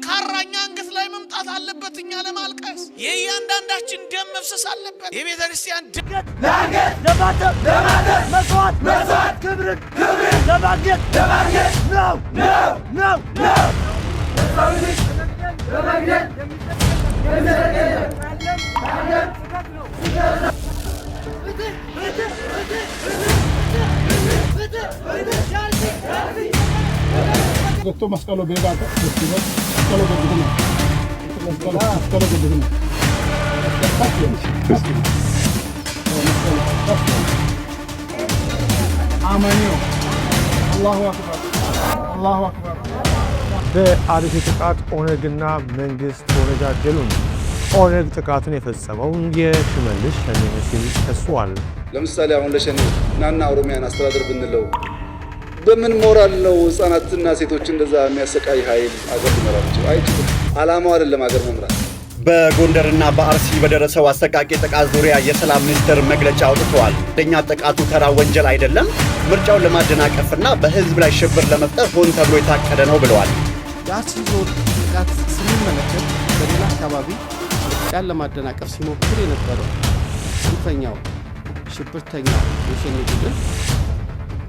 ካራኛ አንገት ላይ መምጣት አለበት እኛ ለማልቀስ የእያንዳንዳችን ደም መፍሰስ አለበት የቤተ ክርስቲያን ድገት ለአገር ለማተብ መስዋዕት ክብር ለማግኘት ነው Dottor Mascalo Begato, Mascalo Begato, Mascalo Begato. Amanio. Allahu Akbar. Allahu Akbar. በአርሲ ጥቃት ኦነግና መንግስት ተወነጃጀሉ። ኦነግ ጥቃቱን የፈጸመው የሽመልስ ሸኔ ሲል ከሷል። ለምሳሌ አሁን ለሸኔ ናና ኦሮሚያን አስተዳደር ብንለው በምን ሞራል ነው ህፃናትና ሴቶች እንደዛ የሚያሰቃይ ኃይል አገር መራቸው? አይችልም። አላማው አይደለም አገር መምራት። በጎንደርና በአርሲ በደረሰው አሰቃቂ ጥቃት ዙሪያ የሰላም ሚኒስትር መግለጫ አውጥቷል። ለኛ ጥቃቱ ተራ ወንጀል አይደለም፣ ምርጫውን ለማደናቀፍና በህዝብ ላይ ሽብር ለመፍጠር ሆን ተብሎ የታቀደ ነው ብለዋል። የአርሲ ዞን ጥቃት ስንመለከት በሌላ አካባቢ ምርጫን ለማደናቀፍ ሲሞክር የነበረው ጽንፈኛው ሽብርተኛው የሸኔ ቡድን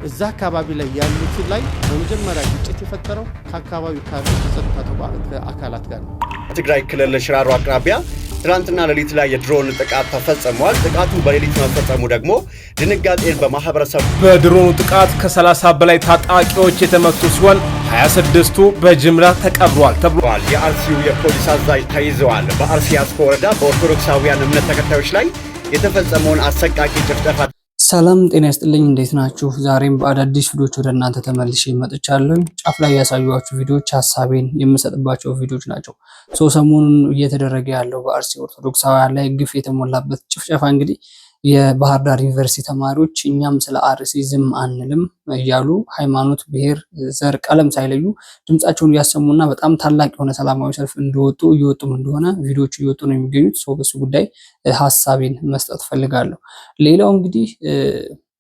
እዛ አካባቢ ላይ ያሉት ላይ በመጀመሪያ ግጭት የፈጠረው ከአካባቢው ካሉ የጸጥታ አካላት ጋር ነው። በትግራይ ክልል ሽራሮ አቅራቢያ ትናንትና ሌሊት ላይ የድሮን ጥቃት ተፈጽሟል። ጥቃቱ በሌሊት መፈጸሙ ደግሞ ድንጋጤን በማህበረሰቡ በድሮኑ ጥቃት ከ30 በላይ ታጣቂዎች የተመቱ ሲሆን 26ቱ በጅምላ ተቀብሯል ተብሏል። የአርሲው የፖሊስ አዛዥ ተይዘዋል። በአርሲ አስኮ ወረዳ በኦርቶዶክሳውያን እምነት ተከታዮች ላይ የተፈጸመውን አሰቃቂ ጭፍጨፋ። ሰላም ጤና ይስጥልኝ፣ እንዴት ናችሁ? ዛሬም በአዳዲስ ቪዲዮዎች ወደ እናንተ ተመልሼ መጥቻለሁ። ጫፍ ላይ ያሳዩዋችሁ ቪዲዮዎች ሐሳቤን የምሰጥባቸው ቪዲዮዎች ናቸው። ሰሞኑን እየተደረገ ያለው በአርሲ ኦርቶዶክሳውያን ላይ ግፍ የተሞላበት ጭፍጨፋ እንግዲህ የባህር ዳር ዩኒቨርሲቲ ተማሪዎች እኛም ስለ አርሲ ዝም አንልም እያሉ ሃይማኖት፣ ብሔር፣ ዘር፣ ቀለም ሳይለዩ ድምጻቸውን እያሰሙና በጣም ታላቅ የሆነ ሰላማዊ ሰልፍ እየወጡም እንደሆነ ቪዲዮዎች እየወጡ ነው የሚገኙት። በሱ ጉዳይ ሐሳቤን መስጠት ፈልጋለሁ። ሌላው እንግዲህ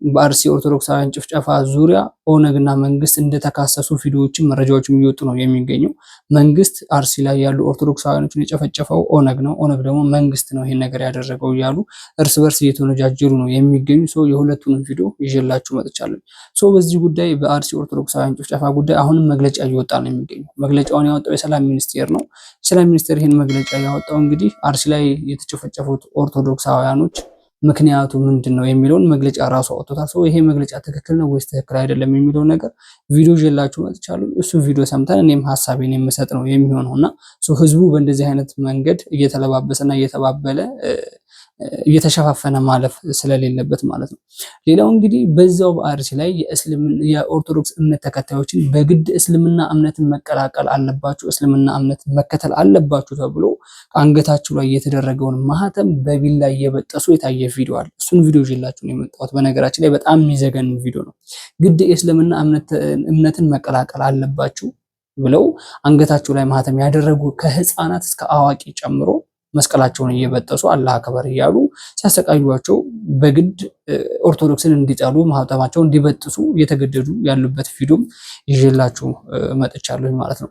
በአርሲ ኦርቶዶክሳውያን ጭፍጨፋ ዙሪያ ኦነግና መንግስት እንደተካሰሱ ቪዲዮዎችም መረጃዎችም እየወጡ ነው የሚገኘው። መንግስት አርሲ ላይ ያሉ ኦርቶዶክሳውያኖችን የጨፈጨፈው ኦነግ ነው፣ ኦነግ ደግሞ መንግስት ነው ይሄን ነገር ያደረገው እያሉ እርስ በርስ እየተወነጃጀሉ ነው የሚገኙ። የሁለቱንም ቪዲዮ ይዤላችሁ መጥቻለሁ። በዚህ ጉዳይ በአርሲ ኦርቶዶክሳውያን ጭፍጨፋ ጉዳይ አሁንም መግለጫ እየወጣ ነው የሚገኘው። መግለጫውን ያወጣው የሰላም ሚኒስቴር ነው። የሰላም ሚኒስቴር ይሄን መግለጫ ያወጣው እንግዲህ አርሲ ላይ የተጨፈጨፉት ኦርቶዶክሳውያኖች ምክንያቱ ምንድነው የሚለውን መግለጫ ራሱ አውጥቷል። ይሄ መግለጫ ትክክል ነው ወይስ ትክክል አይደለም የሚለው ነገር ቪዲዮ ይዤላችሁ መጥቻለሁ። እሱ ቪዲዮ ሰምተን እኔም ሐሳቤን የምሰጥ ነው የሚሆነውና ህዝቡ በእንደዚህ አይነት መንገድ እየተለባበሰና እየተባበለ እየተሸፋፈነ ማለፍ ስለሌለበት ማለት ነው። ሌላው እንግዲህ በዛው በአርሲ ላይ የኦርቶዶክስ እምነት ተከታዮችን በግድ እስልምና እምነትን መቀላቀል አለባችሁ፣ እስልምና እምነትን መከተል አለባችሁ ተብሎ አንገታችሁ ላይ የተደረገውን ማህተም በቢላ እየበጠሱ የታየ ቪዲዮ አለ። እሱን ቪዲዮ ይዤላችሁ ነው የመጣሁት። በነገራችን ላይ በጣም የሚዘገን ቪዲዮ ነው። ግድ የእስልምና እምነትን መቀላቀል አለባችሁ ብለው አንገታችሁ ላይ ማህተም ያደረጉ ከህፃናት እስከ አዋቂ ጨምሮ መስቀላቸውን እየበጠሱ አላህ አክበር እያሉ ሲያሰቃዩዋቸው በግድ ኦርቶዶክስን እንዲጠሉ ማህተማቸውን እንዲበጥሱ እየተገደዱ ያሉበት ቪዲዮም ይዤላችሁ መጥቻለሁ ማለት ነው።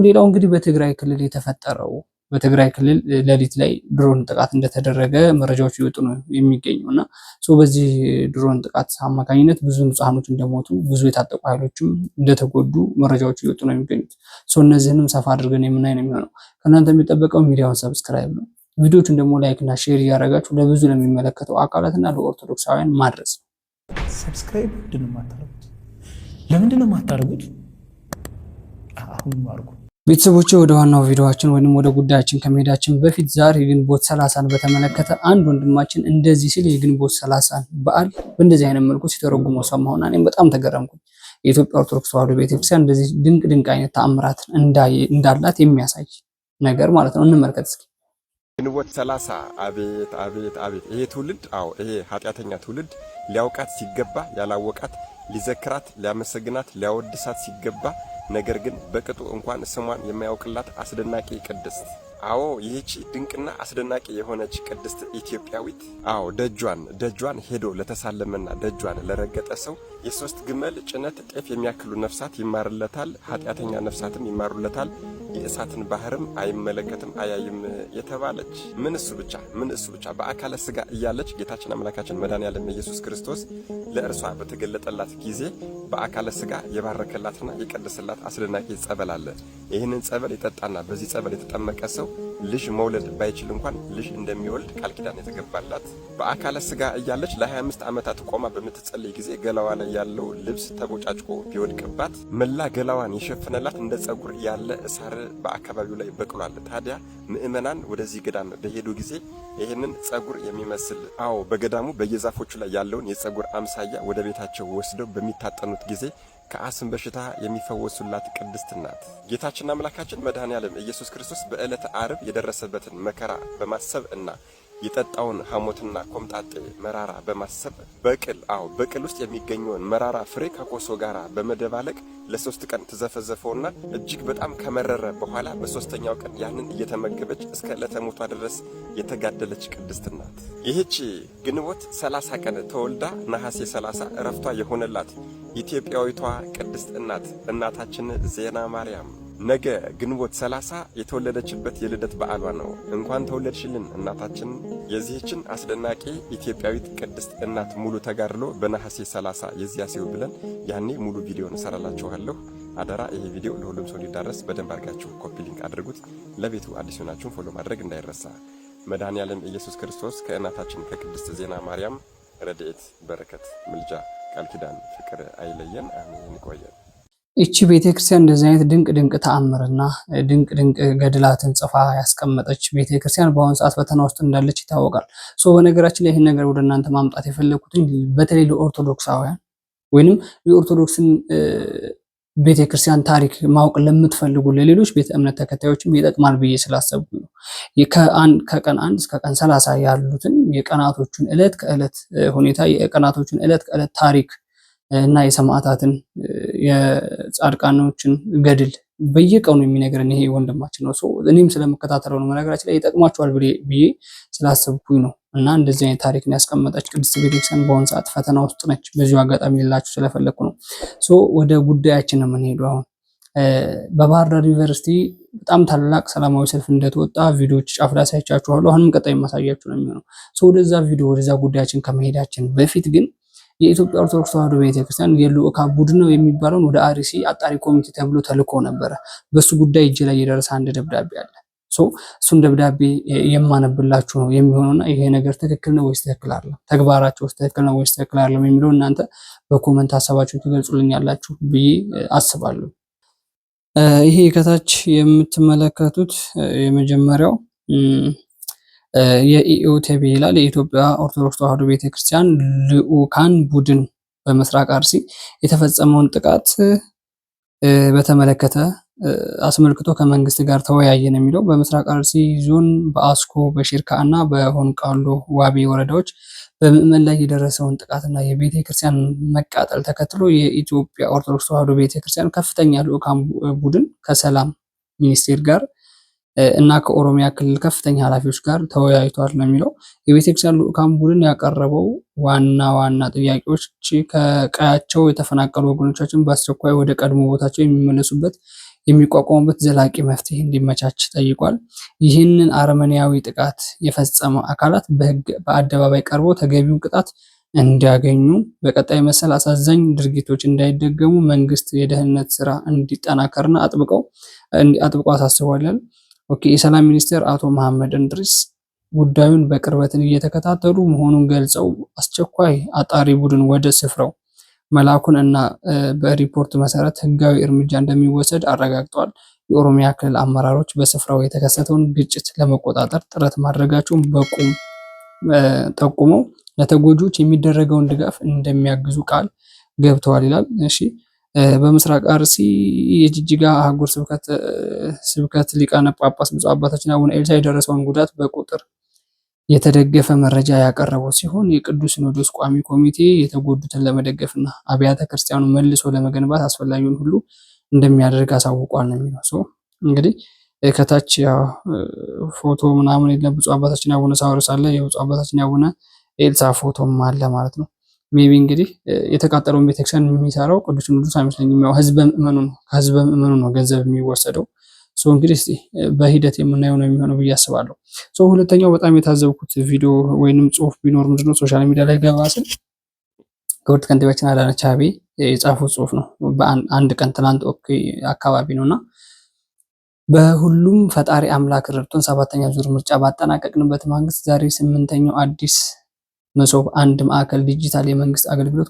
ሌላው እንግዲህ በትግራይ ክልል የተፈጠረው በትግራይ ክልል ሌሊት ላይ ድሮን ጥቃት እንደተደረገ መረጃዎች እየወጡ ነው የሚገኙና በዚህ ድሮን ጥቃት አማካኝነት ብዙ ንጹሃኖች እንደሞቱ ብዙ የታጠቁ ኃይሎችም እንደተጎዱ መረጃዎች እየወጡ ነው የሚገኙት። እነዚህንም ሰፋ አድርገን የምናይ ነው የሚሆነው። ከእናንተ የሚጠበቀው ሚዲያውን ሰብስክራይብ ነው፣ ቪዲዮቹን ደግሞ ላይክ እና ሼር እያደረጋችሁ ለብዙ ለሚመለከተው አካላትና ለኦርቶዶክሳውያን ማድረስ ነው። ሰብስክራይብ ለምንድን ነው የማታደርጉት? አሁን አድርጉ። ቤተሰቦቼ ወደ ዋናው ቪዲዮአችን ወይንም ወደ ጉዳያችን ከመሄዳችን በፊት ዛሬ ግንቦት 30ን በተመለከተ አንድ ወንድማችን እንደዚህ ሲል የግንቦት 30 በዓል በእንደዚህ አይነት መልኩ ሲተረጉመው ሰማሁና እኔም በጣም ተገረምኩኝ። የኢትዮጵያ ኦርቶዶክስ ተዋሕዶ ቤተክርስቲያን እንደዚህ ድንቅ አይነት ተአምራት እንዳላት የሚያሳይ ነገር ማለት ነው። እንመልከት እስኪ። ግንቦት 30 አቤት አቤት አቤት! ይሄ ትውልድ ይሄ ኃጢአተኛ ትውልድ ሊያውቃት ሲገባ ያላወቃት፣ ሊዘክራት፣ ሊያመሰግናት፣ ሊያወድሳት ሲገባ ነገር ግን በቅጡ እንኳን ስሟን የማያውቅላት አስደናቂ ቅድስት ይህቺ ድንቅና አስደናቂ የሆነች ቅድስት ኢትዮጵያዊት ደጇን ሄዶ ለተሳለመና ደጇን ለረገጠ ሰው የሶስት ግመል ጭነት ጤፍ የሚያክሉ ነፍሳት ይማርለታል፣ ኃጢአተኛ ነፍሳትም ይማሩለታል፣ የእሳትን ባህርም አይመለከትም አያይም የተባለች ምን እሱ ብቻ በአካለ ስጋ እያለች ጌታችን አምላካችን መድኃኔዓለም ኢየሱስ ክርስቶስ ለእርሷ በተገለጠላት ጊዜ በአካለ ስጋ የባረከላትና የቀደሰላት አስደናቂ ጸበል አለ። ይህንን ጸበል የጠጣና በዚህ ጸበል የተጠመቀ ሰው ልጅ መውለድ ባይችል እንኳን ልጅ እንደሚወልድ ቃል ኪዳን የተገባላት በአካለ ስጋ እያለች ለ25 ዓመታት ቆማ በምትጸልይ ጊዜ ገላዋ ላይ ያለው ልብስ ተቦጫጭቆ ቢወድቅባት መላ ገላዋን የሸፈነላት እንደ ጸጉር ያለ እሳር በአካባቢው ላይ በቅሏል። ታዲያ ምእመናን ወደዚህ ገዳም በሄዱ ጊዜ ይህንን ጸጉር የሚመስል በገዳሙ በየዛፎቹ ላይ ያለውን የጸጉር አምሳያ ወደ ቤታቸው ወስደው በሚታጠኑት ጊዜ ከአስም በሽታ የሚፈወሱላት ቅድስት ናት። ጌታችን አምላካችን መድኃኔዓለም ኢየሱስ ክርስቶስ በዕለተ ዓርብ የደረሰበትን መከራ በማሰብ እና የጠጣውን ሐሞትና ኮምጣጤ መራራ በማሰብ በቅል ውስጥ የሚገኘውን መራራ ፍሬ ከኮሶ ጋር በመደባለቅ ለ3 ቀን ተዘፈዘፈውና እጅግ በጣም ከመረረ በኋላ በ3ኛው ቀን ያንን እየተመገበች እስከ ዕለተ ሞቷ ድረስ የተጋደለች ቅድስት ናት። ይህች ግንቦት 30 ቀን ተወልዳ ነሐሴ 30 ዕረፍቷ የሆነላት ኢትዮጵያዊቷ ቅድስት እናታችን ዜና ማርያም ነገ ግንቦት 30 የተወለደችበት የልደት በዓሏ ነው። እንኳን ተወለድሽልን እናታችን። የዚህችን አስደናቂ ኢትዮጵያዊት ቅድስት እናት ሙሉ ተጋድሎ በነሐሴ 30 የዚያ ሲው ብለን ያኔ ሙሉ ቪዲዮ እንሰራላችኋለሁ። አደራ ይሄ ቪዲዮ ለሁሉም ሰው ሊዳረስ በደንብ አድርጋችሁ ኮፒ ሊንክ አድርጉት። ለቤቱ አዲስ ሆናችሁ ፎሎ ማድረግ እንዳይረሳ። መድኃኔዓለም ኢየሱስ ክርስቶስ ከእናታችን ከቅድስት ዜና ማርያም ረድኤት፣ በረከት፣ ምልጃ፣ ቃል ኪዳን፣ ፍቅር አይለየን። አሜን። ይቆየን። እቺ ቤተክርስቲያን እንደዚህ አይነት ድንቅ ተአምርና ድንቅ ገድላትን ጽፋ ያስቀመጠች ቤተክርስቲያን በአሁኑ ሰዓት ፈተና ውስጥ እንዳለች ይታወቃል። በነገራችን ላይ ይህን ነገር ወደ እናንተ ማምጣት የፈለኩትን በተለይ ለኦርቶዶክሳውያን ወይንም የኦርቶዶክስን ቤተክርስቲያን ታሪክ ማወቅ ለምትፈልጉ ለሌሎች ቤተ እምነት ተከታዮችም ይጠቅማል ብዬ ስላሰብኩ ነው። ከቀን 1 እስከ ቀን 30 ያሉትን የቀናቶቹን ዕለት ከዕለት ሁኔታ የቀናቶቹን ዕለት ከዕለት ታሪክ እና የሰማዕታትን የጻድቃኖችን ገድል በየቀኑ የሚነግረን ይሄ ወንድማችን ነው። እኔም ስለመከታተለው ነው። ነገራችን ላይ ይጠቅማቸዋል ብዬ ስላሰብኩኝ ነው። እና እንደዚህ አይነት ታሪክን ያስቀመጠች ቅድስት ቤተክርስቲያን በአሁኑ ሰዓት ፈተና ውስጥ ነች። በዚሁ አጋጣሚ ልላችሁ ስለፈለኩ ነው። ወደ ጉዳያችን ነው የምንሄደው። አሁን በባህር ዳር ዩኒቨርሲቲ በጣም ታላቅ ሰላማዊ ሰልፍ እንደተወጣ ቪዲዮዎች ጫፍ ላይ አሳይቻችኋለሁ። አሁንም ቀጣይ ማሳያችሁ ነው የሚሆነው። ወደዛ ጉዳያችን ከመሄዳችን በፊት ግን የኢትዮጵያ ኦርቶዶክስ ተዋሕዶ ቤተክርስቲያን የልዑካን ቡድን ነው የሚባለውን ወደ አርሲ አጣሪ ኮሚቴ ተብሎ ተልኮ ነበረ። በሱ ጉዳይ እጅ ላይ የደረሰ አንድ ደብዳቤ አለ። እሱን ደብዳቤ የማነብላችሁ ነው የሚሆነውና ይሄ ነገር ትክክል ነው ወይስ ትክክል አይደለም፣ ተግባራቸው ትክክል ነው ወይስ ትክክል አይደለም የሚለው እናንተ በኮመንት ሀሳባችሁን ትገልጹልኛላችሁ ብዬ አስባለሁ። ይሄ ከታች የምትመለከቱት የመጀመሪያው የኢኦቴቤ ይላል። የኢትዮጵያ ኦርቶዶክስ ተዋሕዶ ቤተክርስቲያን ልዑካን ቡድን በምስራቅ አርሲ የተፈጸመውን ጥቃት በተመለከተ አስመልክቶ ከመንግስት ጋር ተወያየን የሚለው በምስራቅ አርሲ ዞን በአስኮ በሽርካ እና በሆንቃሎ ዋቤ ወረዳዎች በምዕመን ላይ የደረሰውን ጥቃትና የቤተክርስቲያን መቃጠል ተከትሎ የኢትዮጵያ ኦርቶዶክስ ተዋሕዶ ቤተክርስቲያን ከፍተኛ ልዑካን ቡድን ከሰላም ሚኒስቴር ጋር እና ከኦሮሚያ ክልል ከፍተኛ ኃላፊዎች ጋር ተወያይቷል ነው የሚለው። የቤተክርስቲያን ልዑካን ቡድን ያቀረበው ዋና ጥያቄዎች ከቀያቸው የተፈናቀሉ ወገኖቻችን በአስቸኳይ ወደ ቀድሞ ቦታቸው የሚቋቋሙበት ዘላቂ መፍትሄ እንዲመቻች ጠይቋል። ይህንን አረመኔያዊ ጥቃት የፈጸሙ አካላት በአደባባይ ቀርበው ተገቢውን ቅጣት እንዲያገኙ፣ በቀጣይ መሰል አሳዛኝ ድርጊቶች እንዳይደገሙ መንግስት የደህንነት ስራ እንዲጠናከርና አጥብቀው አሳስቧል። የሰላም ሚኒስቴር አቶ መሐመድ እንድሪስ ጉዳዩን በቅርበትን እየተከታተሉ መሆኑን ገልጸው አስቸኳይ አጣሪ ቡድን ወደ ስፍራው መላኩን እና በሪፖርት መሰረት ህጋዊ እርምጃ እንደሚወሰድ አረጋግጠዋል። የኦሮሚያ ክልል አመራሮች በስፍራው የተከሰተውን ግጭት ለመቆጣጠር ጥረት ማድረጋቸውን በቁም ጠቁመው ለተጎጂዎች የሚደረገውን ድጋፍ እንደሚያግዙ ቃል ገብተዋል ይላል። በምስራቅ አርሲ የጅጅጋ አህጉረ ስብከት ሊቃነ ጳጳስ ብፁዕ አባታችን አቡነ ኤልሳ የደረሰውን ጉዳት በቁጥር የተደገፈ መረጃ ያቀረበው ሲሆን የቅዱስ ሲኖዶስ ቋሚ ኮሚቴ የተጎዱትን ለመደገፍና አብያተ ክርስቲያኑን መልሶ ለመገንባት አስፈላጊውን ሁሉ እንደሚያደርግ አሳውቋል ነው የሚለው። እንግዲህ ከታች ፎቶ ምናምን የለም። ብፁዕ አባታችን አቡነ ሳዊሮስ አለ፣ የብፁዕ አባታችን አቡነ ኤልሳ ፎቶም አለ ማለት ነው። ሜቢ እንግዲህ የተቃጠለውን ቤተክርስቲያን የሚሰራው ቅዱስ ሲኖዶስ አይመስለኝም። ያው ህዝበ ምእመኑ ነው ገንዘብ የሚወሰደው። እንግዲህ እስቲ በሂደት የምናየው ነው የሚሆነው ብዬ አስባለሁ። ሁለተኛው በጣም የታዘብኩት ቪዲዮ ወይንም ጽሁፍ ቢኖር ምንድነው ሶሻል ሚዲያ ላይ ገባ ስል ክብርት ከንቲባችን አዳነች አቤቤ የጻፉት ጽሁፍ ነው። በአንድ ቀን ትናንት አካባቢ ነውና በሁሉም ፈጣሪ አምላክ ረድቶን 7ኛ ዙር ምርጫ ባጠናቀቅንበት ማግስት ዛሬ 8ኛው አዲስ መሶብ አንድ ማዕከል ዲጂታል የመንግስት አገልግሎት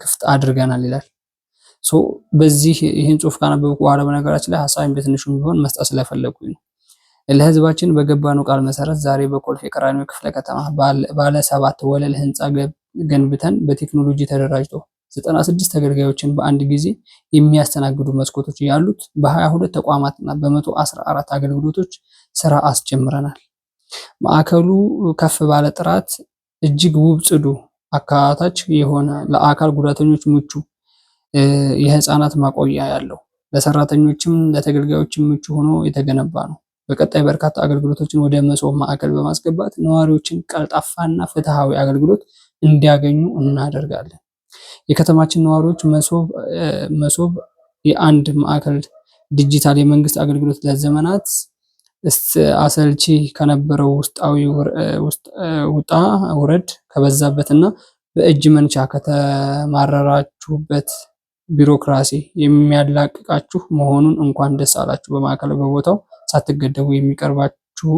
ክፍት አድርገናል ይላል። በዚህ ይህን ጽሁፍ ካነበብኩ በኋላ በነገራችን ላይ ሐሳቤን በትንሹም ቢሆን መስጠት ስለፈለኩኝ ነው። ለህዝባችን በገባነው ቃል መሰረት ዛሬ በኮልፌ ቀራኒዮ ክፍለ ከተማ ባለ 7 ወለል ህንፃ ገንብተን በቴክኖሎጂ ተደራጅቶ 96 ተገልጋዮችን በአንድ ጊዜ የሚያስተናግዱ መስኮቶች ያሉት በ22 ተቋማትና በ114 አገልግሎቶች ስራ አስጀምረናል። ማዕከሉ ከፍ ባለ ጥራት እጅግ ውብ፣ ጽዱ፣ አካታች የሆነ ለአካል ጉዳተኞች ምቹ የህፃናት ማቆያ ያለው ለሰራተኞችም ለተገልጋዮችም ምቹ ሆኖ የተገነባ ነው። በቀጣይ በርካታ አገልግሎቶችን ወደ መሶብ ማዕከል በማስገባት ነዋሪዎችን ቀልጣፋና ፍትሃዊ አገልግሎት እንዲያገኙ እናደርጋለን። የከተማችን ነዋሪዎች መሶብ የአንድ ማዕከል ዲጂታል የመንግስት አገልግሎት ለዘመናት አሰልቺ ከነበረው ውስጣዊ ውጣ ውረድ ከበዛበትና በእጅ መንቻ ከተማረራችሁበት ቢሮክራሲ የሚያላቅቃችሁ መሆኑን እንኳን ደስ አላችሁ። በማዕከል በቦታው ሳትገደቡ የሚቀርባችሁ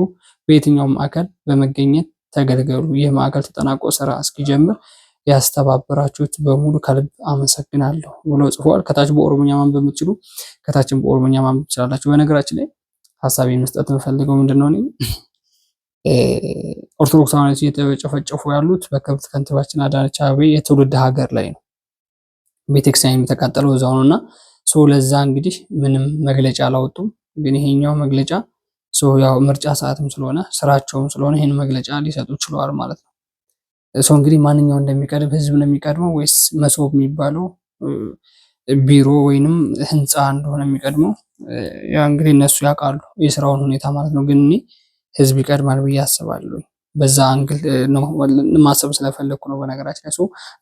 በየትኛውም ማዕከል በመገኘት ተገልገሉ። ይህ ማዕከል ተጠናቆ ስራ እስኪጀምር ያስተባበራችሁት በሙሉ ከልብ አመሰግናለሁ ብሎ ጽፏል። ከታች በኦሮሞኛ ማንበብ የምትችሉ ከታችን በኦሮሞኛ ማንበብ ትችላላችሁ። በነገራችን ላይ ሐሳቤን መስጠት የምፈልገው ምንድነው ኦርቶዶክሳውያኖች እየተጨፈጨፉ ያሉት በክብርት ከንቲባችን አዳነች አቤቤ የትውልድ ሀገር ላይ ነው። ቤተክርስቲያን የሚተቃጠለው እዛው ነውና ለዛ እንግዲህ ምንም መግለጫ አላወጡም። ግን ይሄኛው መግለጫ ያው ምርጫ ሰዓትም ስለሆነ ስራቸውም ስለሆነ ይሄን መግለጫ ሊሰጡ ችለዋል ማለት ነው። እንግዲህ ማንኛው እንደሚቀድም ህዝብ ነው የሚቀድመው ወይስ መሶብ የሚባለው ቢሮ ወይንም ህንፃ እንደሆነ የሚቀድመው? ያ እንግዲህ እነሱ ያውቃሉ የስራውን ሁኔታ ማለት ነው። ግን እኔ ህዝብ ይቀድማል ብዬ አስባለሁ። በዛ አንግል ነው ማሰብ ስለፈለኩ ነው። በነገራችን ላይ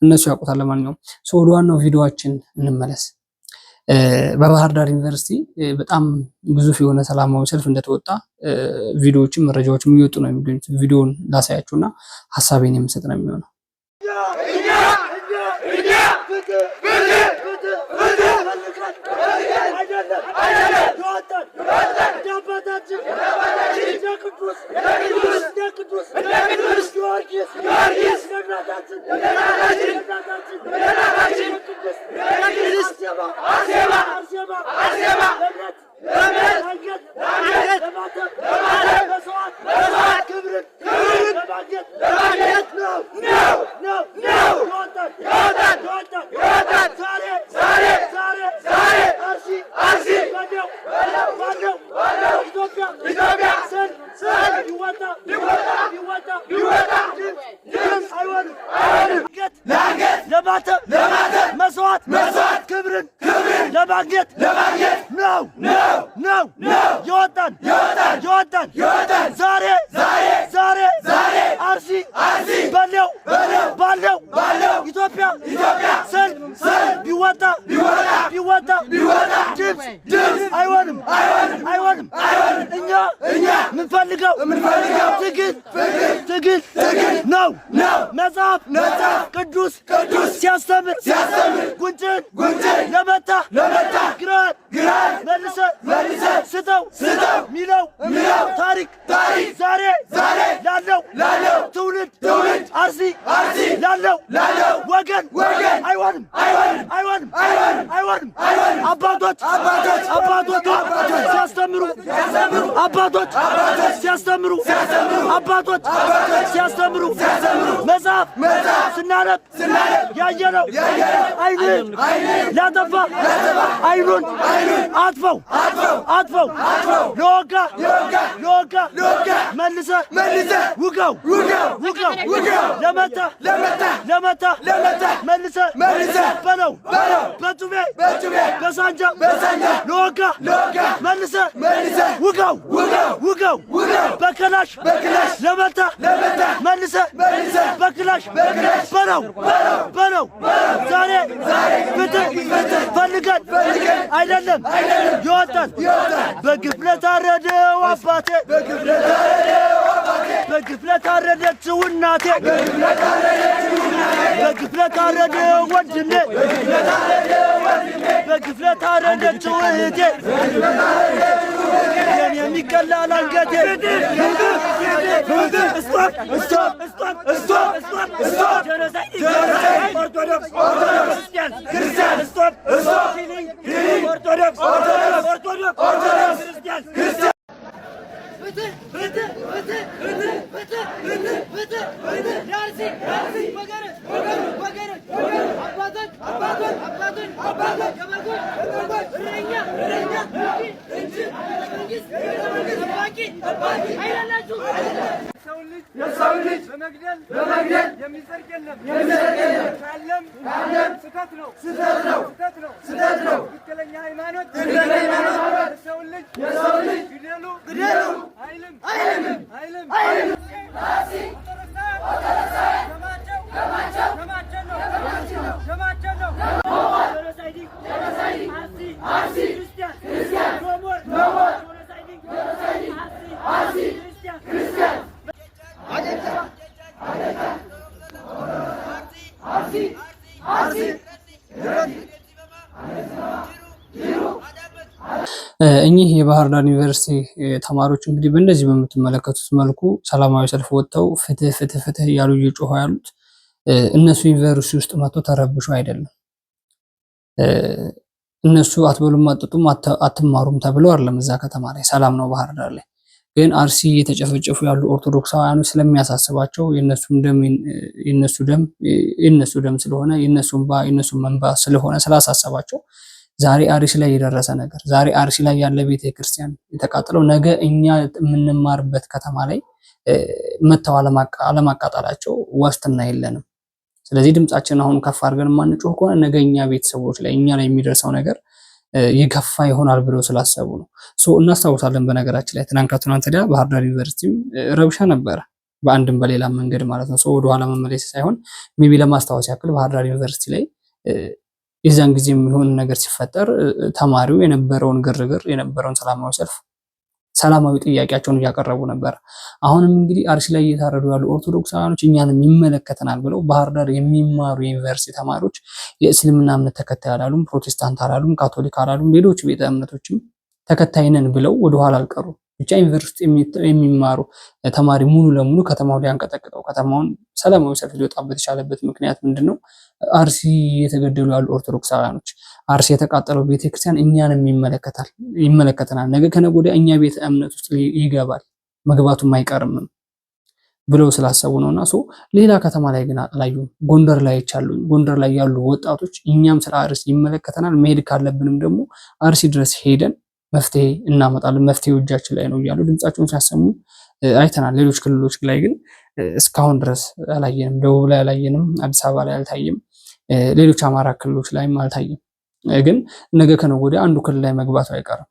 እነሱ ያውቁታል። ለማንኛውም ወደ ዋናው ቪዲዮአችን እንመለስ። በባህር ዳር ዩኒቨርሲቲ በጣም ግዙፍ የሆነ ሰላማዊ ሰልፍ እንደተወጣ ቪዲዮዎችም መረጃዎችም እየወጡ ነው የሚገኙት። ቪዲዮውን ላሳያችሁና ሐሳቤን የምሰጥ ነው የሚሆነው። መስዋዕት ክብርን ለማግኘት ነው የወጣን ዛሬ አርሲ ባለው ኢትዮጵያ ሰልፍ ቢወጣ ድምፅ አይሆንም። እኛ ምንፈልገው ትግል ነው። መጽሐፍ ቅዱስ ሲያስተምር ጉንጭን ለመታ ግራን መልሰ ስጠው ሚለው ታሪክ ዛሬ ላለው ትውልድ አርሲ ላለው ወገን አይሆንም። አባቶች ሲያስተምሩ መጽሐፍ ስናነብ ያየነው አይንን ላጠፋ አይኑን አጥፈው ለወጋ መልሰ ውጋው ለመታ መልሰ በለው በጩቤ በሳንጃ ለወጋ መልሰ ውጋው በክላሽ ለመታ መልሰ በክላሽ በለው ዛሬ ፍትህ ፈልገን አይደለም ይወጣል በግፍ ለታረደው አባቴ በግፍ ለታረደችው እናቴ በግፍ ለታረደው ወንድሜ በግፍ ለታረደችው እህቴ የሚቀላል አንገቴ የሰው ልጅ በመግደል የሚጸድቅ የለም ካለም ስህተት ነው ትክክለኛ ሃይማኖት የሰው ልጅ ግደሉ አይልም እኚህ የባህር ዳር ዩኒቨርሲቲ ተማሪዎች እንግዲህ በእንደዚህ በምትመለከቱት መልኩ ሰላማዊ ሰልፍ ወጥተው ፍትህ እያሉ እየጮሁ ያሉት እነሱ ዩኒቨርሲቲ ውስጥ መጥቶ ተረብሾ አይደለም። እነሱ አትበሉም አትጠጡም አትማሩም ተብለው አይደለም። እዛ ከተማ ላይ ሰላም ነው ባህር ዳር ላይ። ግን አርሲ እየተጨፈጨፉ ያሉ ኦርቶዶክሳውያኑ ስለሚያሳስባቸው የነሱ ደም ስለሆነ የነሱ መንባ ስለሆነ ስላሳሰባቸው ዛሬ አርሲ ላይ የደረሰ ነገር ዛሬ አርሲ ላይ ያለ ቤተክርስቲያን የተቃጠለው ነገ እኛ የምንማርበት ከተማ ላይ መተው አለማቃጠላቸው ዋስትና የለንም። ስለዚህ ድምጻችን አሁን ከፍ አድርገን ማንጮህ ከሆነ ነገ እኛ ቤተሰቦች ላይ እኛ ላይ የሚደርሰው ነገር ይከፋ ይሆናል ብለው ስላሰቡ ነው። እናስታውሳለን። በነገራችን ላይ ትናንት ወዲያ ባህር ዳር ዩኒቨርሲቲም ረብሻ ነበረ በአንድም በሌላ መንገድ ማለት ነው። ወደ ኋላ መመለስ ሳይሆን ሜቢ ለማስታወስ ያክል ባህር ዳር ዩኒቨርሲቲ ላይ የዛን ጊዜ የሚሆን ነገር ሲፈጠር ተማሪው የነበረውን ግርግር የነበረውን ሰላማዊ ሰልፍ ሰላማዊ ጥያቄያቸውን እያቀረቡ ነበር። አሁንም እንግዲህ አርሲ ላይ እየታረዱ ያሉ ኦርቶዶክሳውያኖች እኛንም ይመለከተናል ብለው ባህር ዳር የሚማሩ የዩኒቨርሲቲ ተማሪዎች የእስልምና እምነት ተከታይ አላሉም፣ ፕሮቴስታንት አላሉም፣ ካቶሊክ አላሉም፣ ሌሎች ቤተ እምነቶችም ተከታይ ነን ብለው ወደኋላ አልቀሩ። ብቻ ዩኒቨርሲቲ የሚማሩ ተማሪ ሙሉ ለሙሉ ከተማው ሊያንቀጠቅጠው ከተማውን ሰላማዊ ሰልፍ ሊወጣበት የቻለበት ምክንያት ምንድነው? አርሲ የተገደሉ ያሉ ኦርቶዶክሳውያኖች አርሲ የተቃጠለው ቤተክርስቲያን እኛንም ይመለከተናል፣ ነገ ከነገ ወዲያ እኛ ቤተ እምነት ውስጥ ይገባል መግባቱም አይቀርም ብለው ስላሰቡ ነውና ሌላ ከተማ ላይ ግን አላዩም። ጎንደር ላይ ያሉ ወጣቶች እኛም ስለ አርሲ ይመለከተናል፣ መሄድ ካለብንም ደግሞ አርሲ ድረስ ሄደን መፍትሄ እናመጣለን፣ መፍትሄው እጃችን ላይ ነው እያሉ ድምጻቸውን ሲያሰሙ አይተናል። ሌሎች ክልሎች ላይ ግን እስካሁን ድረስ አላየንም። ደቡብ ላይ አላየንም፣ አዲስ አበባ ላይ አልታየም፣ ሌሎች አማራ ክልሎች ላይም አልታየም። ግን ነገ ከነገ ወዲያ አንዱ ክልል ላይ መግባቱ አይቀርም።